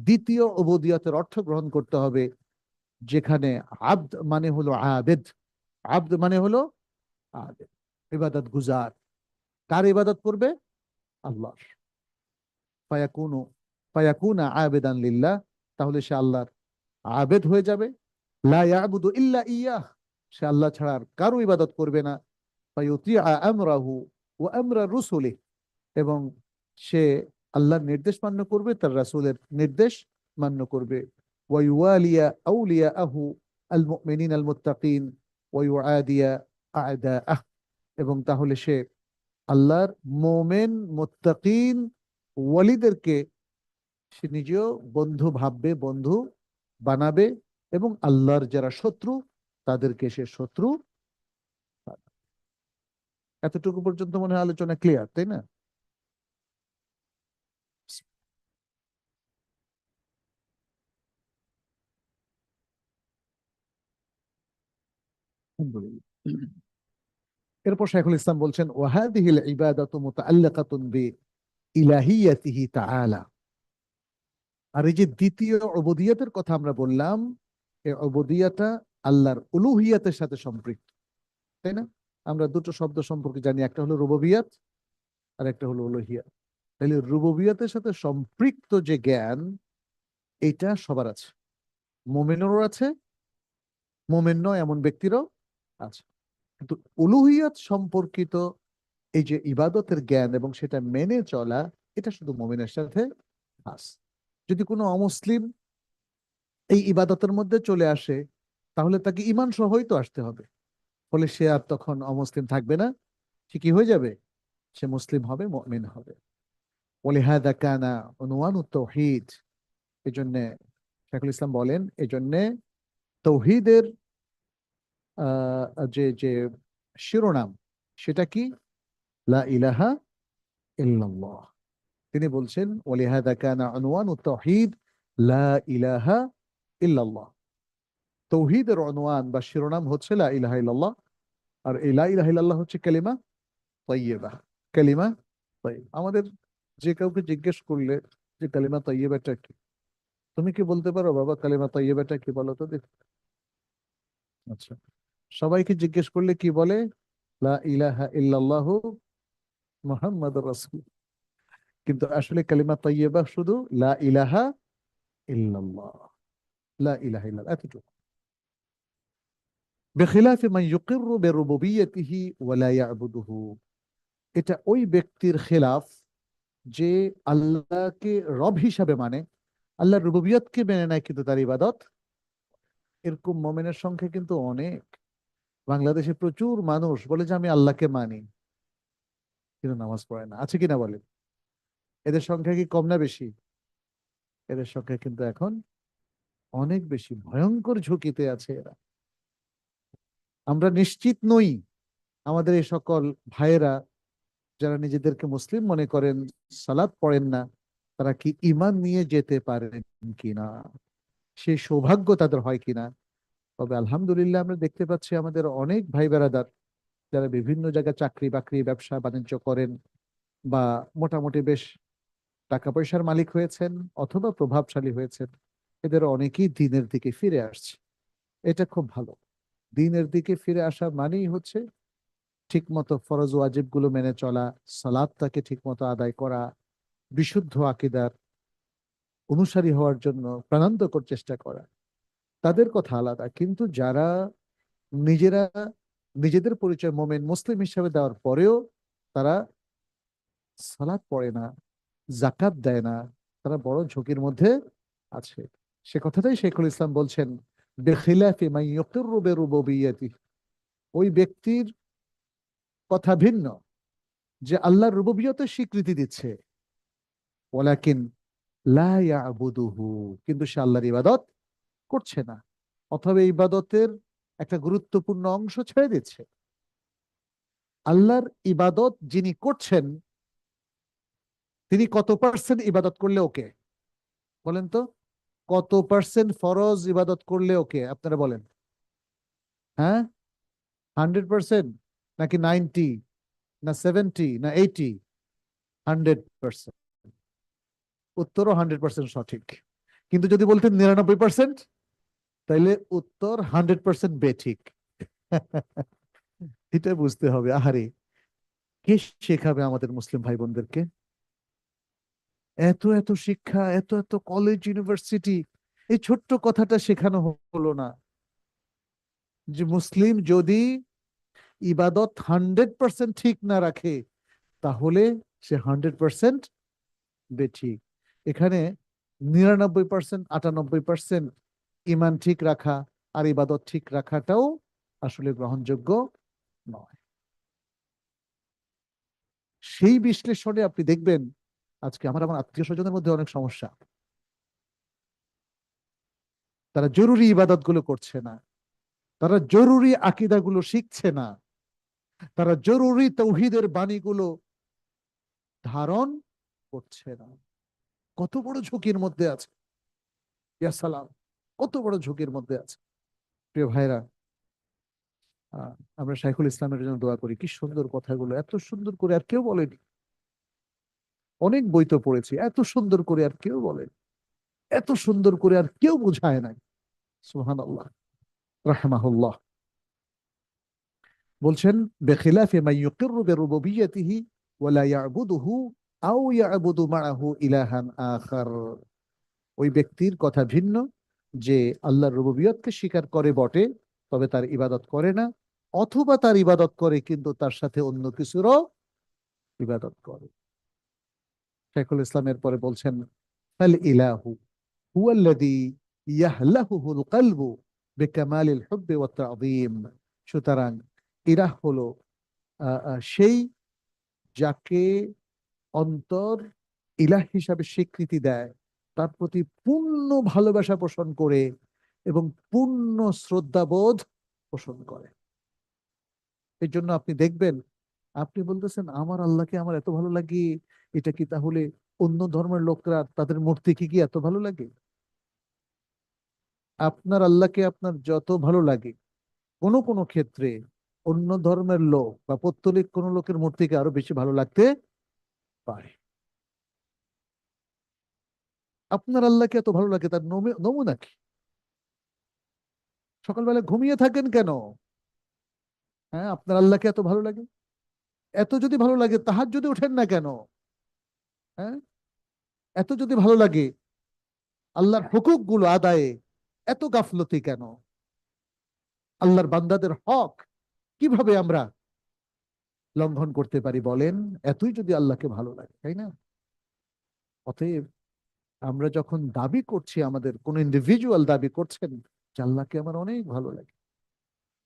দ্বিতীয় উবুদিয়তের অর্থ গ্রহণ করতে হবে, যেখানে আব্দ মানে হলো আবেদ। আব্দ মানে হলো আবেদ, ইবাদত গুজার। কার ইবাদত করবে? আল্লাহর। ফায়াকুনু ফায়াকুনা আবেদান লিল্লাহ, তাহলে সে আল্লাহর আবেদ হয়ে যাবে। লা ইয়াবুদু ইল্লা ইয়াহ, সে আল্লাহ ছাড়া আর কারো ইবাদত করবে না। ফায়ুতিআ আমরাহু ওয়া আমরা রুসুলিহি, এবং সে আল্লাহর নির্দেশ মান্য করবে, তার রাসূলের নির্দেশ মান্য করবে। ওয়া ইউওয়ালিয়া আউলিয়াহু আল মুমিনিন আল মুত্তাকিন ওয়া ইউআদিয়া আ'দাআহ, এবং তাহলে সে আল্লাহর মোমেন মুত্তাকিন ওয়ালিদেরকে সে নিজেও বন্ধু ভাববে, বন্ধু বানাবে, এবং আল্লাহর যারা শত্রু তাদেরকে সে শত্রু বানাবে। এতটুকু পর্যন্ত মনে হয় আলোচনা ক্লিয়ার, তাই না? আলহামদুলিল্লাহ। এরপর শাইখুল ইসলাম বলছেন, ওয়াহাদিহিল ইবাদাতু মুতাআল্লিকাতুন বিইলাহিয়াতিহি তাআলা। আর এই যে দ্বিতীয় উবুদিয়তের কথা আমরা বললাম, এই উবুদিয়তটা আল্লাহর উলুহিয়াতের সাথে সম্পৃক্ত, তাই না? আমরা দুটো শব্দ সম্পর্কে জানি, একটা হলো রুবুবিয়াত আর একটা হলো উলুহিয়াত। তাহলে রুবুবিয়াতের সাথে সম্পৃক্ত যে জ্ঞান, এটা সবার আছে, মোমেনেরও আছে, মোমেন নয় এমন ব্যক্তিরও আছে। কিন্তু উলুহিয়াত সম্পর্কিত এই যে ইবাদতের জ্ঞান এবং সেটা মেনে চলা, এটা শুধু মোমেনের সাথে খাস। যদি কোনো অমুসলিম এই ইবাদতের মধ্যে চলে আসে, তাহলে তাকে ঈমান সহই তো আসতে হবে। ফলে সে আর তখন অমুসলিম থাকবে না, সে কি হয়ে যাবে? সে মুসলিম হবে, মুমিন হবে। ওয়ালিহাযা কানা উনওয়ানুত তাওহীদ। এজন্য শাইখুল ইসলাম বলেন, এজন্য তৌহিদের যে যে শিরোনাম, সেটা কি? লা ইলাহা ইল্লাল্লাহ। তিনি বলছেন, ওয়ালিহাযা কানা উনওয়ানুত তাওহীদ লা ইলাহা ইল্লাল্লাহ। তৌহিদের অনওয়ান বা শিরোনাম হচ্ছে লা ইলাহা ইল্লাল্লাহ। আর এই লা ইলাহা ইল্লাল্লাহ হচ্ছে কালিমা তাইয়্যিবা। কালিমা তাইয়্যিবা। আমাদের যে কাউকে জিজ্ঞেস করলে যে কালিমা তাইয়্যিবাটা কি, তুমি কি বলতে পারো বাবা কালিমা তাইয়্যিবাটা কি, বলো তো দেখি? আচ্ছা, সবাইকে জিজ্ঞেস করলে কি বলে? লা ইলাহা ইল্লাল্লাহু মুহাম্মাদুর রাসূল। কিন্তু আসলে কালিমা তাইয়্যিবা শুধু লা ইলাহা ইল্লাল্লাহ। লা ইলাহা ইল্লাল্লাহ, এতটুকু। বিখিলাফি মান ইউকিররু বিরুবুবিয়্যাতিহি ওয়া লা ইয়াবুদুহু। এটা ওই ব্যক্তির খেলাফ যে আল্লাহকে রব হিসাবে মানে, আল্লাহর রুবুবিয়তকে মেনে নেয় কিন্তু তার ইবাদত। এরকম মোমেনের সংখ্যা কিন্তু অনেক। বাংলাদেশে প্রচুর মানুষ বলে যে আমি আল্লাহকে মানি, কিন্তু নামাজ পড়ে না। আছে কিনা বলে? এদের সংখ্যা কি কম না বেশি? এদের সংখ্যা কিন্তু এখন অনেক বেশি, ভয়ঙ্কর ঝুঁকিতে আছে এরা। আমরা নিশ্চিত নই আমাদের এই সকল ভাইয়েরা যারা নিজেদেরকে মুসলিম মনে করেন, সালাত পড়েন না, তারা কি ঈমান নিয়ে যেতে পারেন কিনা, সেই সৌভাগ্য তাদের হয় কিনা। তবে আলহামদুলিল্লাহ আমরা দেখতে পাচ্ছি আমাদের অনেক ভাই বেরাদার যারা বিভিন্ন জায়গায় চাকরি বাকরি ব্যবসা বাণিজ্য করেন, বা মোটামুটি বেশ টাকা পয়সার মালিক হয়েছেন অথবা প্রভাবশালী হয়েছেন, এদের অনেকেই দিনের দিকে ফিরে আসছে। এটা খুব ভালো। দিনের দিকে ফিরে আসা মানেই হচ্ছে ঠিক মতো ফরজ ওয়াজিব গুলো মেনে চলা, সালাদটাকে ঠিক মতো আদায় করা, বিশুদ্ধ আকীদার অনুসারী হওয়ার জন্য প্রাণান্তকর চেষ্টা করা। তাদের কথা আলাদা। কিন্তু যারা নিজেরা নিজেদের পরিচয় মোমেন মুসলিম হিসাবে দেওয়ার পরেও তারা সালাত পড়ে না, জাকাত দেয় না, তারা বড় ঝুঁকির মধ্যে আছে। সে কথাটাই শেখুল ইসলাম বলছেন, বেখিলাফি মান ইউকিররু বিরুবুবিয়্যাতিহি। ওই ব্যক্তির কথা ভিন্ন যে আল্লাহর রুবুবিয়তের স্বীকৃতি দিচ্ছে, ওয়ালাকিন লা ইয়াবুদুহু, কিন্তু সে আল্লাহর ইবাদত করছে না, অথবা এই ইবাদতের একটা গুরুত্বপূর্ণ অংশ ছেড়ে দিচ্ছে। আল্লাহর ইবাদত যিনি করছেন, তিনি কত পার্সেন্ট ইবাদত করলে ওকে? বলেন তো, কত পার্সেন্ট ফরজ ইবাদত করলে ওকে? আপনারা বলেন। হ্যাঁ, 100%, নাকি 90, না 70, না 80? 100%। উত্তরও 100% সঠিক। কিন্তু যদি বলতেন 99%, তাইলে উত্তর 100% বেঠিক। এটা বুঝতে হবে। আহারে, কে শেখাবে আমাদের মুসলিম ভাই বোনদেরকে? এত এত শিক্ষা, এত এত কলেজ ইউনিভার্সিটি, এই ছোট্ট কথাটা শেখানো হলো না যে মুসলিম যদি ইবাদত 100% ঠিক না রাখে, তাহলে সে 100% বেঠিক। এখানে 99%, 98% ইমান ঠিক রাখা আর ইবাদত ঠিক রাখাটাও আসলে গ্রহণযোগ্য নয়। সেই বিশ্লেষণে আপনি দেখবেন আজকে আমার আমার আত্মীয় স্বজনের মধ্যে অনেক সমস্যা। তারা জরুরি ইবাদত গুলো করছে না, তারা জরুরি আকীদাগুলো শিখছে না, তারা জরুরি তৌহিদের বাণীগুলো ধারণ করছে না। কত বড় ঝুঁকির মধ্যে আছে! ইয়া সালাম, কত বড় ঝুঁকির মধ্যে আছে! প্রিয় ভাইরা, আহ, আমরা শাইখুল ইসলামের জন্য দোয়া করি। কি সুন্দর কথাগুলো, এত সুন্দর করে আর কেউ বলেনি। অনেক বই তো পড়েছি, এত সুন্দর করে আর কেউ বলেনি, এত সুন্দর করে আর কেউ বুঝায় নাই। সুবহানাল্লাহ, রাহমাহুল্লাহ। বলছেন বেখিলাফে মা ইউকিররু বিরুবুবিয়্যাতিহি ওয়া লা ইয়াবুদুহু আও ইয়াবুদু মাআহু ইলাহান আখার। ওই ব্যক্তির কথা ভিন্ন যে আল্লাহর রুবুবিয়তকে স্বীকার করে বটে, তবে তার ইবাদত করে না, অথবা তার ইবাদত করে কিন্তু তার সাথে অন্য কিছুরও ইবাদত করে। শাইখুল ইসলামের পরে বলছেন ফাল ইলাহু হুয়াল্লাযী ইয়াহলাহুল কলবু বিকামালিল হুব্বি ওয়াত তাযীম। সুতরাং ইলাহ হলো সেই যাকে অন্তর ইলাহ হিসাবে স্বীকৃতি দেয়, তার প্রতি পূর্ণ ভালোবাসা পোষণ করে এবং পূর্ণ শ্রদ্ধাবোধ পোষণ করে। এই জন্য আপনি দেখবেন, আপনি বলতেছেন আমার আল্লাহকে আমার এত ভালো লাগে, এটা কি তাহলে অন্য ধর্মের লোকরা তাদের মূর্তি কি কি এত ভালো লাগে? আপনার আল্লাহকে আপনার যত ভালো লাগে, কোনো কোনো ক্ষেত্রে অন্য ধর্মের লোক বা পৌত্তলিক কোনো লোকের মূর্তিকে আরো বেশি ভালো লাগতে পারে। আপনার আল্লাহকে এত ভালো লাগে, তার নমুনা কি? সকালবেলা ঘুমিয়ে থাকেন কেন? হ্যাঁ, আপনার আল্লাহকে এত ভালো লাগে, এত যদি ভালো লাগে তাহাজ্জুদে ওঠেন না কেন? হ্যাঁ, এত যদি ভালো লাগে আল্লাহর হুকুক গুলো আদায়ে এত গাফলতি কেন? আল্লাহর বান্দাদের হক কিভাবে আমরা লঙ্ঘন করতে পারি বলেন? এতই যদি আল্লাহকে ভালো লাগে, তাই না? অতএব আমরা যখন দাবি করছি, আমাদের কোন ইন্ডিভিজুয়াল দাবি করছেন যে আল্লাহকে আমার অনেক ভালো লাগে,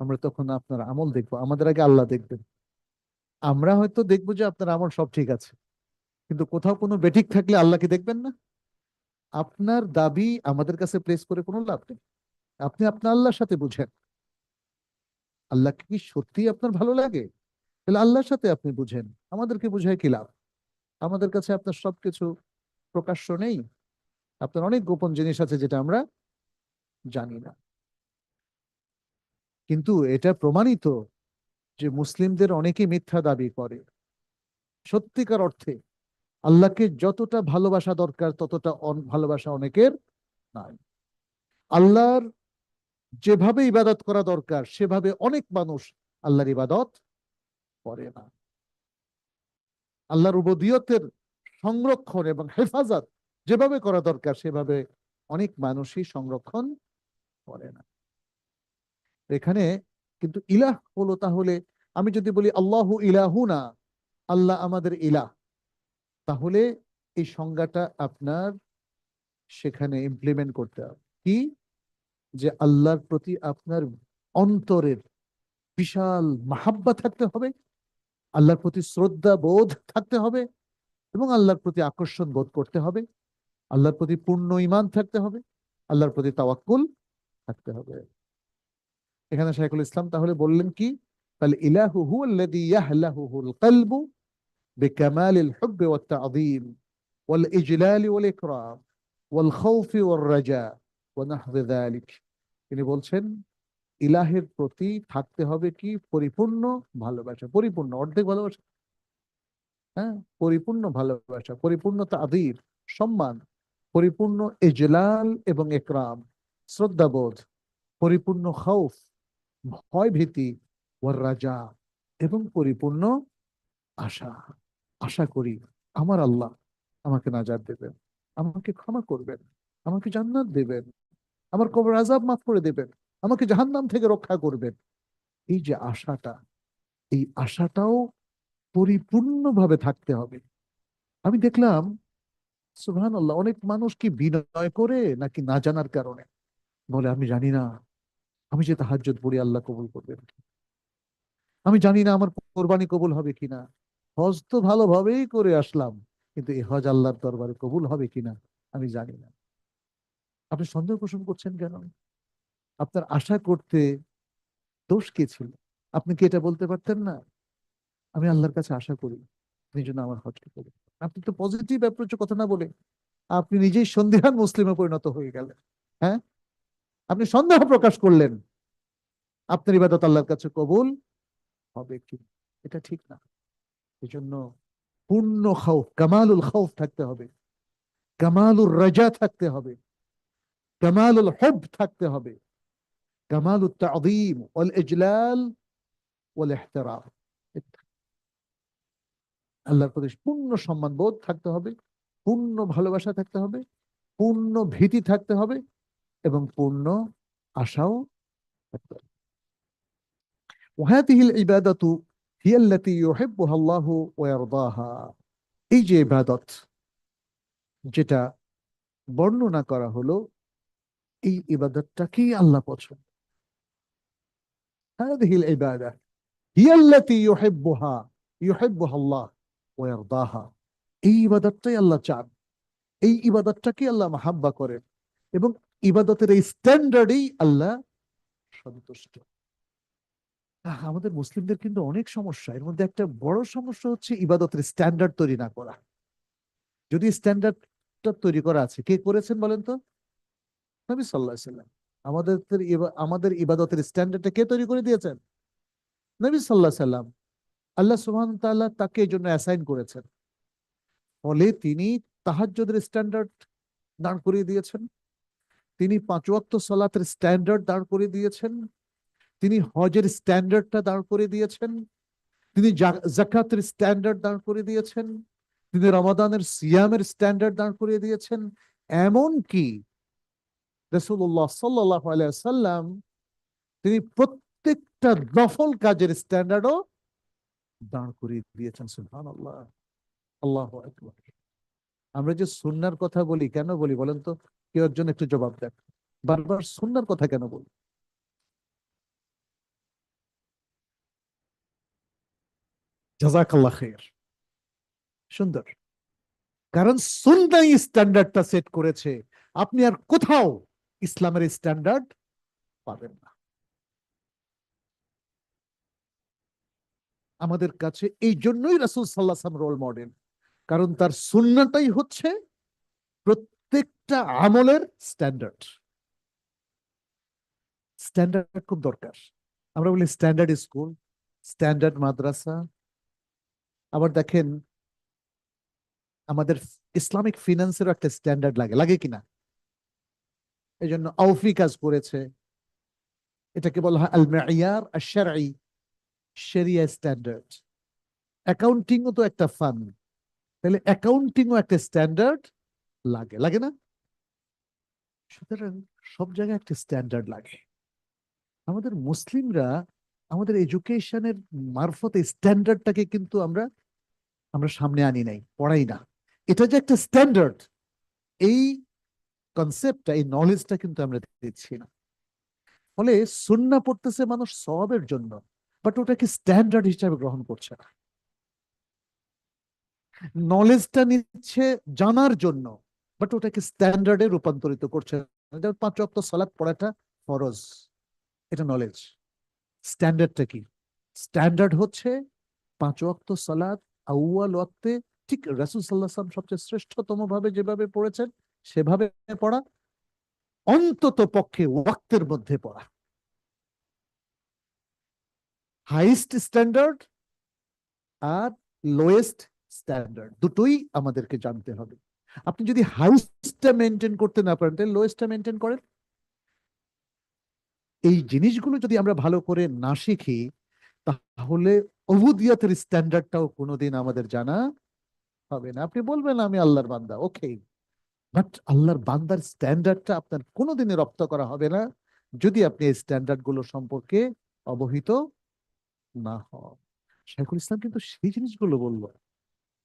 আমরা তখন আপনার আমল দেখবো, আমাদের আগে আল্লাহ দেখবেন। আমরা হয়তো দেখবো যে আপনার আমল সব ঠিক আছে, কিন্তু কোথাও কোনো বেঠিক থাকলে আল্লাহকে দেখবেন না। আপনার দাবি আমাদের কাছে প্লেস করে কোনো লাভ নেই। আপনি আপনার আল্লাহর সাথে বুঝেন আল্লাহকে কি সত্যি আপনার ভালো লাগে, তাহলে আল্লাহর সাথে আপনি বুঝেন। আমাদেরকে বুঝায় কি লাভ? আমাদের কাছে আপনার সবকিছু প্রকাশ্য নেই, আপনার অনেক গোপন জিনিস আছে যেটা আমরা জানি না। কিন্তু এটা প্রমাণিত যে মুসলিমদের অনেকে মিথ্যা দাবি করে। সত্যিকার অর্থে আল্লাহকে যতটা ভালোবাসা দরকার ততটা ভালোবাসা অনেকের নাই। আল্লাহর যেভাবে ইবাদত করা দরকার সেভাবে অনেক মানুষ আল্লাহর ইবাদত করে না। আল্লাহর উবুদিয়তের সংরক্ষণ এবং হেফাজত যেভাবে করা দরকার সেভাবে অনেক মানুষই সংরক্ষণ করে না। এখানে কিন্তু ইলাহ হলো, তাহলে আমি যদি বলি আল্লাহু ইলাহুনা, আল্লাহ আমাদের ইলাহ, তাহলে এই সংজ্ঞাটা আপনার সেখানে ইমপ্লিমেন্ট করতে হবে কি? যে আল্লাহর প্রতি আপনার অন্তরের বিশাল মাহাব্বা থাকতে হবে, আল্লাহর প্রতি শ্রদ্ধা বোধ থাকতে হবে, এবং আল্লাহর প্রতি আকর্ষণ বোধ করতে হবে, আল্লাহর প্রতি পূর্ণ ঈমান থাকতে হবে, আল্লাহর প্রতি তাওয়াক্কুল থাকতে হবে। এখানে শাইখুল ইসলাম তাহলে বললেন কি? তাহলে ইলাহু হুয়াল্লাযী ইয়াহলাহুল কলবু বিকামালিল হুব্বি ওয়াত তাযীম ওয়াল ইজলালি ওয়াল ইকরাম ওয়াল খাউফি ওয়ার রাজা ওয়া নাহবি যালিক। তিনি বলছেন ইলাহের প্রতি থাকতে হবে কি? পরিপূর্ণ ভালোবাসা। পরিপূর্ণ, অর্ধেক ভালোবাসা, হ্যাঁ, পরিপূর্ণ ভালোবাসা, পরিপূর্ণ তাদির, সম্মান, পরিপূর্ণ ইজলাল এবং একরাম, শ্রদ্ধাবোধ, পরিপূর্ণ খাউফ, ভয় ভীতি, ওয়ার রাজা, এবং পরিপূর্ণ আশা। আশা করি আমার আল্লাহ আমাকে নাজাত দেবেন, আমাকে ক্ষমা করবেন, আমাকে জান্নাত দেবেন, আমার কবর আযাব মাফ করে দেবেন, আমাকে জাহান্নাম থেকে রক্ষা করবেন। এই যে আশাটা, এই আশাটাও পরিপূর্ণভাবে থাকতে হবে। আমি দেখলাম সুবহানাল্লাহ, অনেক মানুষ কি বিনয় করে নাকি না জানার কারণে বলে আমি জানি না আমি যে তাহাজ্জুদ পড়ি আল্লাহ কবুল করবেন কি, আমি জানি না আমার কোরবানি কবুল হবে কিনা, হজ তো ভালোভাবেই করে আসলাম, কিন্তু এই হজ আল্লাহর দরবারে কবুল হবে কিনা আমি জানি না। আপনি সন্দেহ পোষণ করছেন কেন? আপনার আশা করতে দোষ কি ছিল? আপনি কি এটা বলতে পারতেন না, আমি আল্লাহর কাছে আশা করি এই জন্য আমার হজকে কবুল করুন? আপনি তো পজিটিভ অ্যাপ্রোচে কথা না বলে আপনি নিজেই সন্দিহান মুসলিমে পরিণত হয়ে গেলেন। হ্যাঁ, আপনি সন্দেহ প্রকাশ করলেন আপনার ইবাদত আল্লাহর কাছে কবুল হবে কি, এটা ঠিক না। এই জন্য পূর্ণ খাউফ, কামালুল খাউফ থাকতে হবে, কামালুর রাজা থাকতে হবে, কামালুল হুব থাকতে হবে, কামালুত তাযীম ওয়াল ইজলাল ওয়াল ইহতিরাম। আল্লাহর প্রতি পূর্ণ সম্মান বোধ থাকতে হবে, পূর্ণ ভালোবাসা থাকতে হবে, পূর্ণ ভীতি থাকতে হবে, এবং পূর্ণ আশাও থাকতে হবে। وهذه العبادة هي التي يحبها الله ويرضاها। এই যে ইবাদত যেটা বর্ণনা করা হলো, এই ইবাদতটাকেই আল্লাহ পছন্দ। هذه العبادة هي التي يحبها الله ويرضاها। এই ইবাদতটাই আল্লাহ চান, এই ইবাদতটাকে আল্লাহ মাহাব্বা করেন, এবং ইবাদতের এই স্ট্যান্ডার্ডেই আল্লাহ সন্তুষ্ট। আমাদের মুসলিমদের কিন্তু অনেক সমস্যা, এর মধ্যে একটা বড় সমস্যা হচ্ছে ইবাদতের স্ট্যান্ডার্ড তৈরি না করা। যদি স্ট্যান্ডার্ডটা তৈরি করা আছে, কে করেছেন বলেন তো? নবী সাল্লাল্লাহু আলাইহি সাল্লাম। আমাদের আমাদের ইবাদতের স্ট্যান্ডার্ডটা কে তৈরি করে দিয়েছেন? নবী সাল্লাল্লাহু আলাইহি সাল্লাম। আল্লাহ সুবহানাহু ওয়া তাআলা তাকে এই জন্য অ্যাসাইন করেছেন, ফলে তিনি তাহাজ্জুদের স্ট্যান্ডার্ড দাঁড় করিয়ে দিয়েছেন, তিনি 5 ওয়াক্ত সালাতের স্ট্যান্ডার্ড দাঁড় করিয়ে দিয়েছেন, তিনি হজের স্ট্যান্ডার্ডটা দাঁড় করিয়ে দিয়েছেন, তিনি যাকাতের স্ট্যান্ডার্ড দাঁড় করিয়ে দিয়েছেন, তিনি রমাদানের সিয়ামের স্ট্যান্ডার্ড দাঁড় করিয়ে দিয়েছেন। এমন কি রাসূলুল্লাহ সাল্লাল্লাহু আলাইহি ওয়াসাল্লাম তিনি প্রত্যেকটা নফল কাজের স্ট্যান্ডার্ডও দাঁড় করিয়ে দিয়েছেন। সুবহানাল্লাহ, আল্লাহু আকবার। আমরা যে সুন্নাহর কথা বলি, কেন বলি বলেন তো? কেউ একজন একটু জবাব দেন, বারবার সুন্নাহর কথা কেন বলি? জাযাকাল্লাহ খাইর, সুন্দর। কারণ সুন্নাহ স্ট্যান্ডার্ডটা সেট করেছে, আপনি আর কোথাও ইসলামের স্ট্যান্ডার্ড পাবেন না। আমাদের কাছে এই জন্যই রাসূল সাল্লাল্লাহু আলাইহি ওয়াসাল্লাম রোল মডেল, কারণ তার সুন্নাহটাই হচ্ছে প্রত্যেকটা আমলের স্ট্যান্ডার্ড। স্ট্যান্ডার্ড খুব দরকার। আমরা বলি স্ট্যান্ডার্ড স্কুল, স্ট্যান্ডার্ড মাদ্রাসা। আবার দেখেন, আমাদের ইসলামিক ফিনান্সেরও একটা স্ট্যান্ডার্ড লাগে, লাগে কিনা? এই জন্য আউফি কাজ করেছে, এটাকে বলা হয় আল মাইয়ার আশ শারঈ, শরিয়া স্ট্যান্ডার্ড। অ্যাকাউন্টিংও তো একটা ফান, তাহলে অ্যাকাউন্টিংও একটা স্ট্যান্ডার্ড লাগে, লাগে না? সুতরাং সব জায়গায় একটা স্ট্যান্ডার্ড লাগে। আমাদের মুসলিমরা আমাদের এডুকেশনের মারফতে স্ট্যান্ডার্ডটাকে কিন্তু আমরা আমরা সামনে আনি নাই, পড়াই না। এটা যে একটা স্ট্যান্ডার্ড, এই কনসেপ্টটা, এই নলেজটা কিন্তু আমরা দিচ্ছি না। ফলে সুন্নাহ পড়তেছে মানুষ সওয়াবের জন্য, বাট ওটাকে স্ট্যান্ডার্ড হিসাবে গ্রহণ করছে না। নলেজটা নিচ্ছে জানার জন্য, বাট ওটাকে স্ট্যান্ডার্ডে রূপান্তরিত করছে না। যেমন 5 ওয়াক্ত সালাত পড়াটা ফরজ, এটা নলেজ। স্ট্যান্ডার্ডটা কি? স্ট্যান্ডার্ড হচ্ছে 5 ওয়াক্ত সালাত আউয়াল ওয়াক্তে, ঠিক রাসূল সাল্লাল্লাহু আলাইহি ওয়াসাল্লাম সবচেয়ে শ্রেষ্ঠতম ভাবে যেভাবে পড়েছেন সেভাবে পড়া, অন্তত পক্ষে ওয়াক্তের মধ্যে পড়া। হাইস্ট স্ট্যান্ডার্ড আর লোয়েস্ট স্ট্যান্ডার্ড দুটোই আমাদেরকে জানতে হবে। আপনি যদি হাইস্টটা মেনটেন করতে না পারেন, তাহলে লোয়েস্টটা মেনটেন করেন। এই জিনিসগুলো যদি আমরা ভালো করে না শিখি, তাহলে উবুদিয়তের স্ট্যান্ডার্ডটাও কোনোদিন আমাদের জানা হবে না। আপনি বলবেন আমি আল্লাহর বান্দা, ওকে, বাট আল্লাহর বান্দার স্ট্যান্ডার্ডটা আপনার কোনোদিনই রপ্ত করা হবে না যদি আপনি এই স্ট্যান্ডার্ড গুলো সম্পর্কে অবহিত না হন। শাইখুল ইসলাম কিন্তু সেই জিনিসগুলো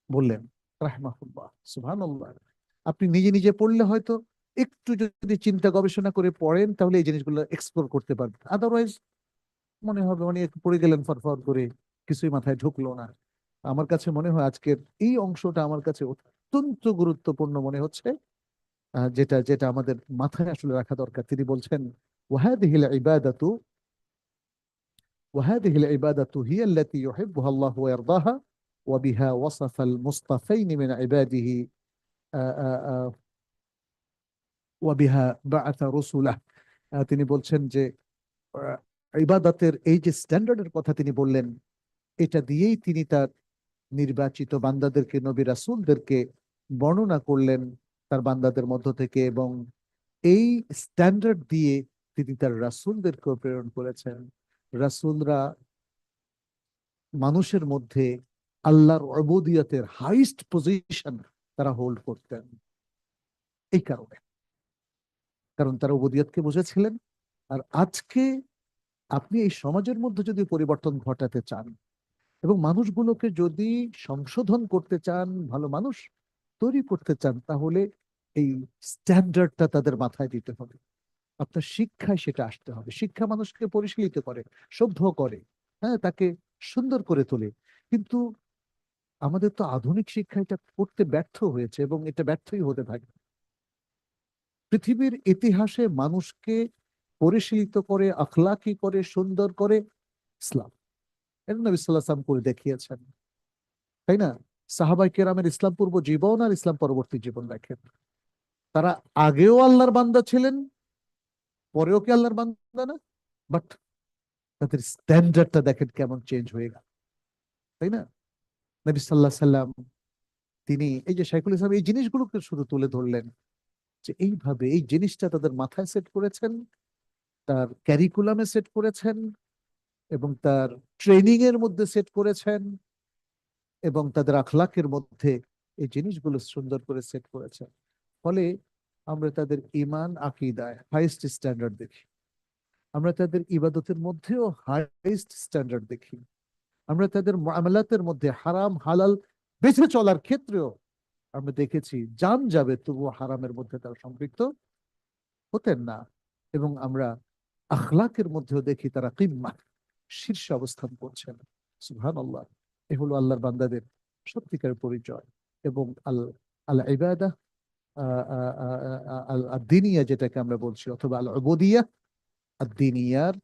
বললেন রাহমাহুল্লাহ, সুবহানাল্লাহ। আপনি নিজে নিজে পড়লে হয়তো একটু যদি চিন্তা গবেষণা করে পড়েন, তাহলে এই জিনিসগুলো এক্সপ্লোর করতে পারবেন। আদারওয়াইজ মনে হবে মানে একটু পড়ে গেলেন ফরফর করে, কিছুই মাথায় ঢুকলো না। আমার কাছে মনে হয় আজকের এই অংশটা আমার কাছে অত্যন্ত গুরুত্বপূর্ণ মনে হচ্ছে, যেটা যেটা আমাদের মাথায় আসলে রাখা দরকার। তিনি বলছেন, ওয়াহাদিহিল ইবাদাতু وهذه العبادة هي التي يحبها الله ويرضاها وبها وصف المصطفين من عباده وبها بعث رسله। তিনি বলছেন যে আহ, ইবাদতের এই যে স্ট্যান্ডার্ডের কথা তিনি বললেন, এটা দিয়েই তিনি তার নির্বাচিত বান্দাদেরকে, নবী রাসূলদেরকে বর্ণনা করলেন তার বান্দাদের মধ্য থেকে, এবং এই স্ট্যান্ডার্ড দিয়ে তিনি তার রাসূলদেরকেও প্রেরণ করেছেন। রাসূলরা মানুষের মধ্যে আল্লাহর উবুদিয়তের হাইস্ট পজিশন তারা হোল্ড করতেন। এই কারণে, কারণ তারা উবুদিয়তকে বুঝেছিলেন। আর আজকে আপনি এই সমাজের মধ্যে যদি পরিবর্তন ঘটাতে চান এবং মানুষগুলোকে যদি সংশোধন করতে চান, ভালো মানুষ তৈরি করতে চান, তাহলে এই স্ট্যান্ডার্ডটা তাদের মাথায় দিতে হবে। আপনার শিক্ষায় সেটা আসতে হবে। শিক্ষা মানুষকে পরিশীলিত করে, সভ্য করে, হ্যাঁ, তাকে সুন্দর করে তোলে। কিন্তু আমাদের তো আধুনিক শিক্ষা এটা করতে ব্যর্থ হয়েছে, এবং এটা ব্যর্থই হতে থাকবে। পৃথিবীর ইতিহাসে মানুষকে পরিশীলিত করে, আখলাকি করে, সুন্দর করে ইসলাম। এর নবী সাল্লাল্লাহু আলাইহি ওয়াসাল্লাম করে দেখিয়েছেন, তাই না? সাহাবায়ে কেরামের ইসলাম পূর্ব জীবন আর ইসলাম পরবর্তী জীবন দেখেন। তারা আগেও আল্লাহর বান্দা ছিলেন, পরেও কি আল্লাহর বান্দা না? বাট তাদের স্ট্যান্ডার্ডটা দেখেন কেমন চেঞ্জ হয়ে গেল, তাই না? নবী সাল্লাল্লাহু আলাইহি সাল্লাম তিনি এই যে শাইখুল ইসলাম এই জিনিসগুলোকে শুধু তুলে ধরলেন, যে এইভাবে এই জিনিসটা তাদের মাথায় সেট করেছেন, তার ক্যারিকুলামে সেট করেছেন, এবং তার ট্রেনিং এর মধ্যে সেট করেছেন, এবং তাদের আখলাকের মধ্যে এই জিনিসগুলো সুন্দর করে সেট করেছেন। ফলে আমরা তাদের ইমান আকীদায় হাইয়েস্ট স্ট্যান্ডার্ড দেখি, আমরা তাদের ইবাদতের মধ্যেও হাইয়েস্ট স্ট্যান্ডার্ড দেখি, আমরা তাদের মুআমালাতের মধ্যে হারাম হালাল বেঁচে চলার ক্ষেত্রেও আমরা দেখেছি জান যাবে তবুও হারামের মধ্যে তারা সম্পৃক্ত হতেন না। এবং আমরা আখলাকের মধ্যেও দেখি তারা কিম্মা, শীর্ষে অবস্থান করছেন। সুবহানাল্লাহ। এ হলো আল্লাহর বান্দাদের সত্যিকার পরিচয়। এবং আল আল ইবাদা, আল আদ-দিনিয়া যেটাকে আমরা বলছি, অথবা আল উবুদিয়া আদ-দিনিয়ার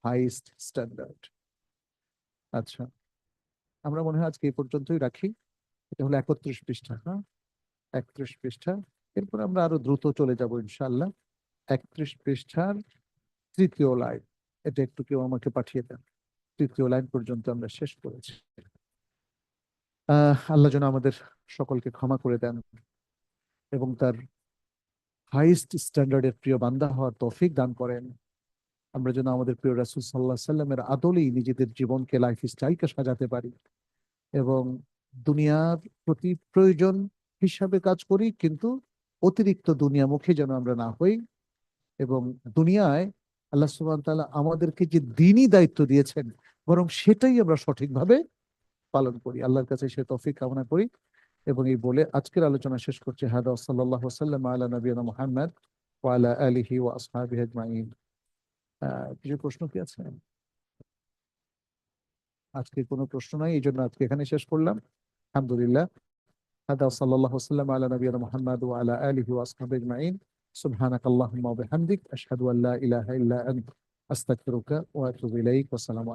হাইস্ট স্ট্যান্ডার্ড। আচ্ছা, আমরা মনে হয় আজকে এই পর্যন্তই রাখি। এটা হলো 31 পৃষ্ঠা, হ্যাঁ, 31 পৃষ্ঠা। এরপর আমরা আরো দ্রুত চলে যাব ইনশাআল্লাহ। 31 পৃষ্ঠার তৃতীয় লাইন, এটা একটু কেউ আমাকে পাঠিয়ে দেন। তৃতীয় লাইন পর্যন্ত আমরা শেষ করেছি। আল্লাহ যেন আমাদের সকলকে ক্ষমা করে দেন এবং তার হাইস্ট স্ট্যান্ডার্ডের প্রিয় বান্দা হওয়ার তৌফিক দান করেন। আমরা যেন আমাদের প্রিয় রাসূল সাল্লাল্লাহু আলাইহি সাল্লামের আদলেই নিজেদের জীবনকে, লাইফ স্টাইলকে সাজাতে পারি, এবং দুনিয়ার প্রতি প্রয়োজন হিসাবে কাজ করি, কিন্তু অতিরিক্ত দুনিয়ামুখী যেন আমরা না হই। এবং দুনিয়ায় আল্লাহ সুবহানাহু ওয়া তাআলা আমাদেরকে যে দ্বীনি দায়িত্ব দিয়েছেন, বরং সেটাই আমরা সঠিকভাবে পালন করি। আল্লাহর কাছে সে তৌফিক কামনা করি। এবং এই বলে আজকের আলোচনা শেষ করছি। হাদা সাল্লাল্লাহু ওয়াসাল্লাম আলা নবিয়িনা মুহাম্মদ ওয়া আলা আলিহি ওয়া আসহাবিহি আজমাইন। কিছু প্রশ্ন কি আছে? আজকে কোনো প্রশ্ন নাই, এই জন্য আজকে এখানে শেষ করলাম। আলহামদুলিল্লাহ। হাদা সাল্লাল্লাহু ওয়াসাল্লাম আলা নবিয়িনা মুহাম্মদ ওয়া আলা আলিহি ওয়া আসহাবিহি আজমাইন। সুবহানাকাল্লাহুম্মা ওয়া বিহামদিক আশহাদু আল্লা ইলাহা ইল্লা আনতা আস্তাগফিরুকা ওয়া আতুবু ইলাইক। ওয়া আসসালামু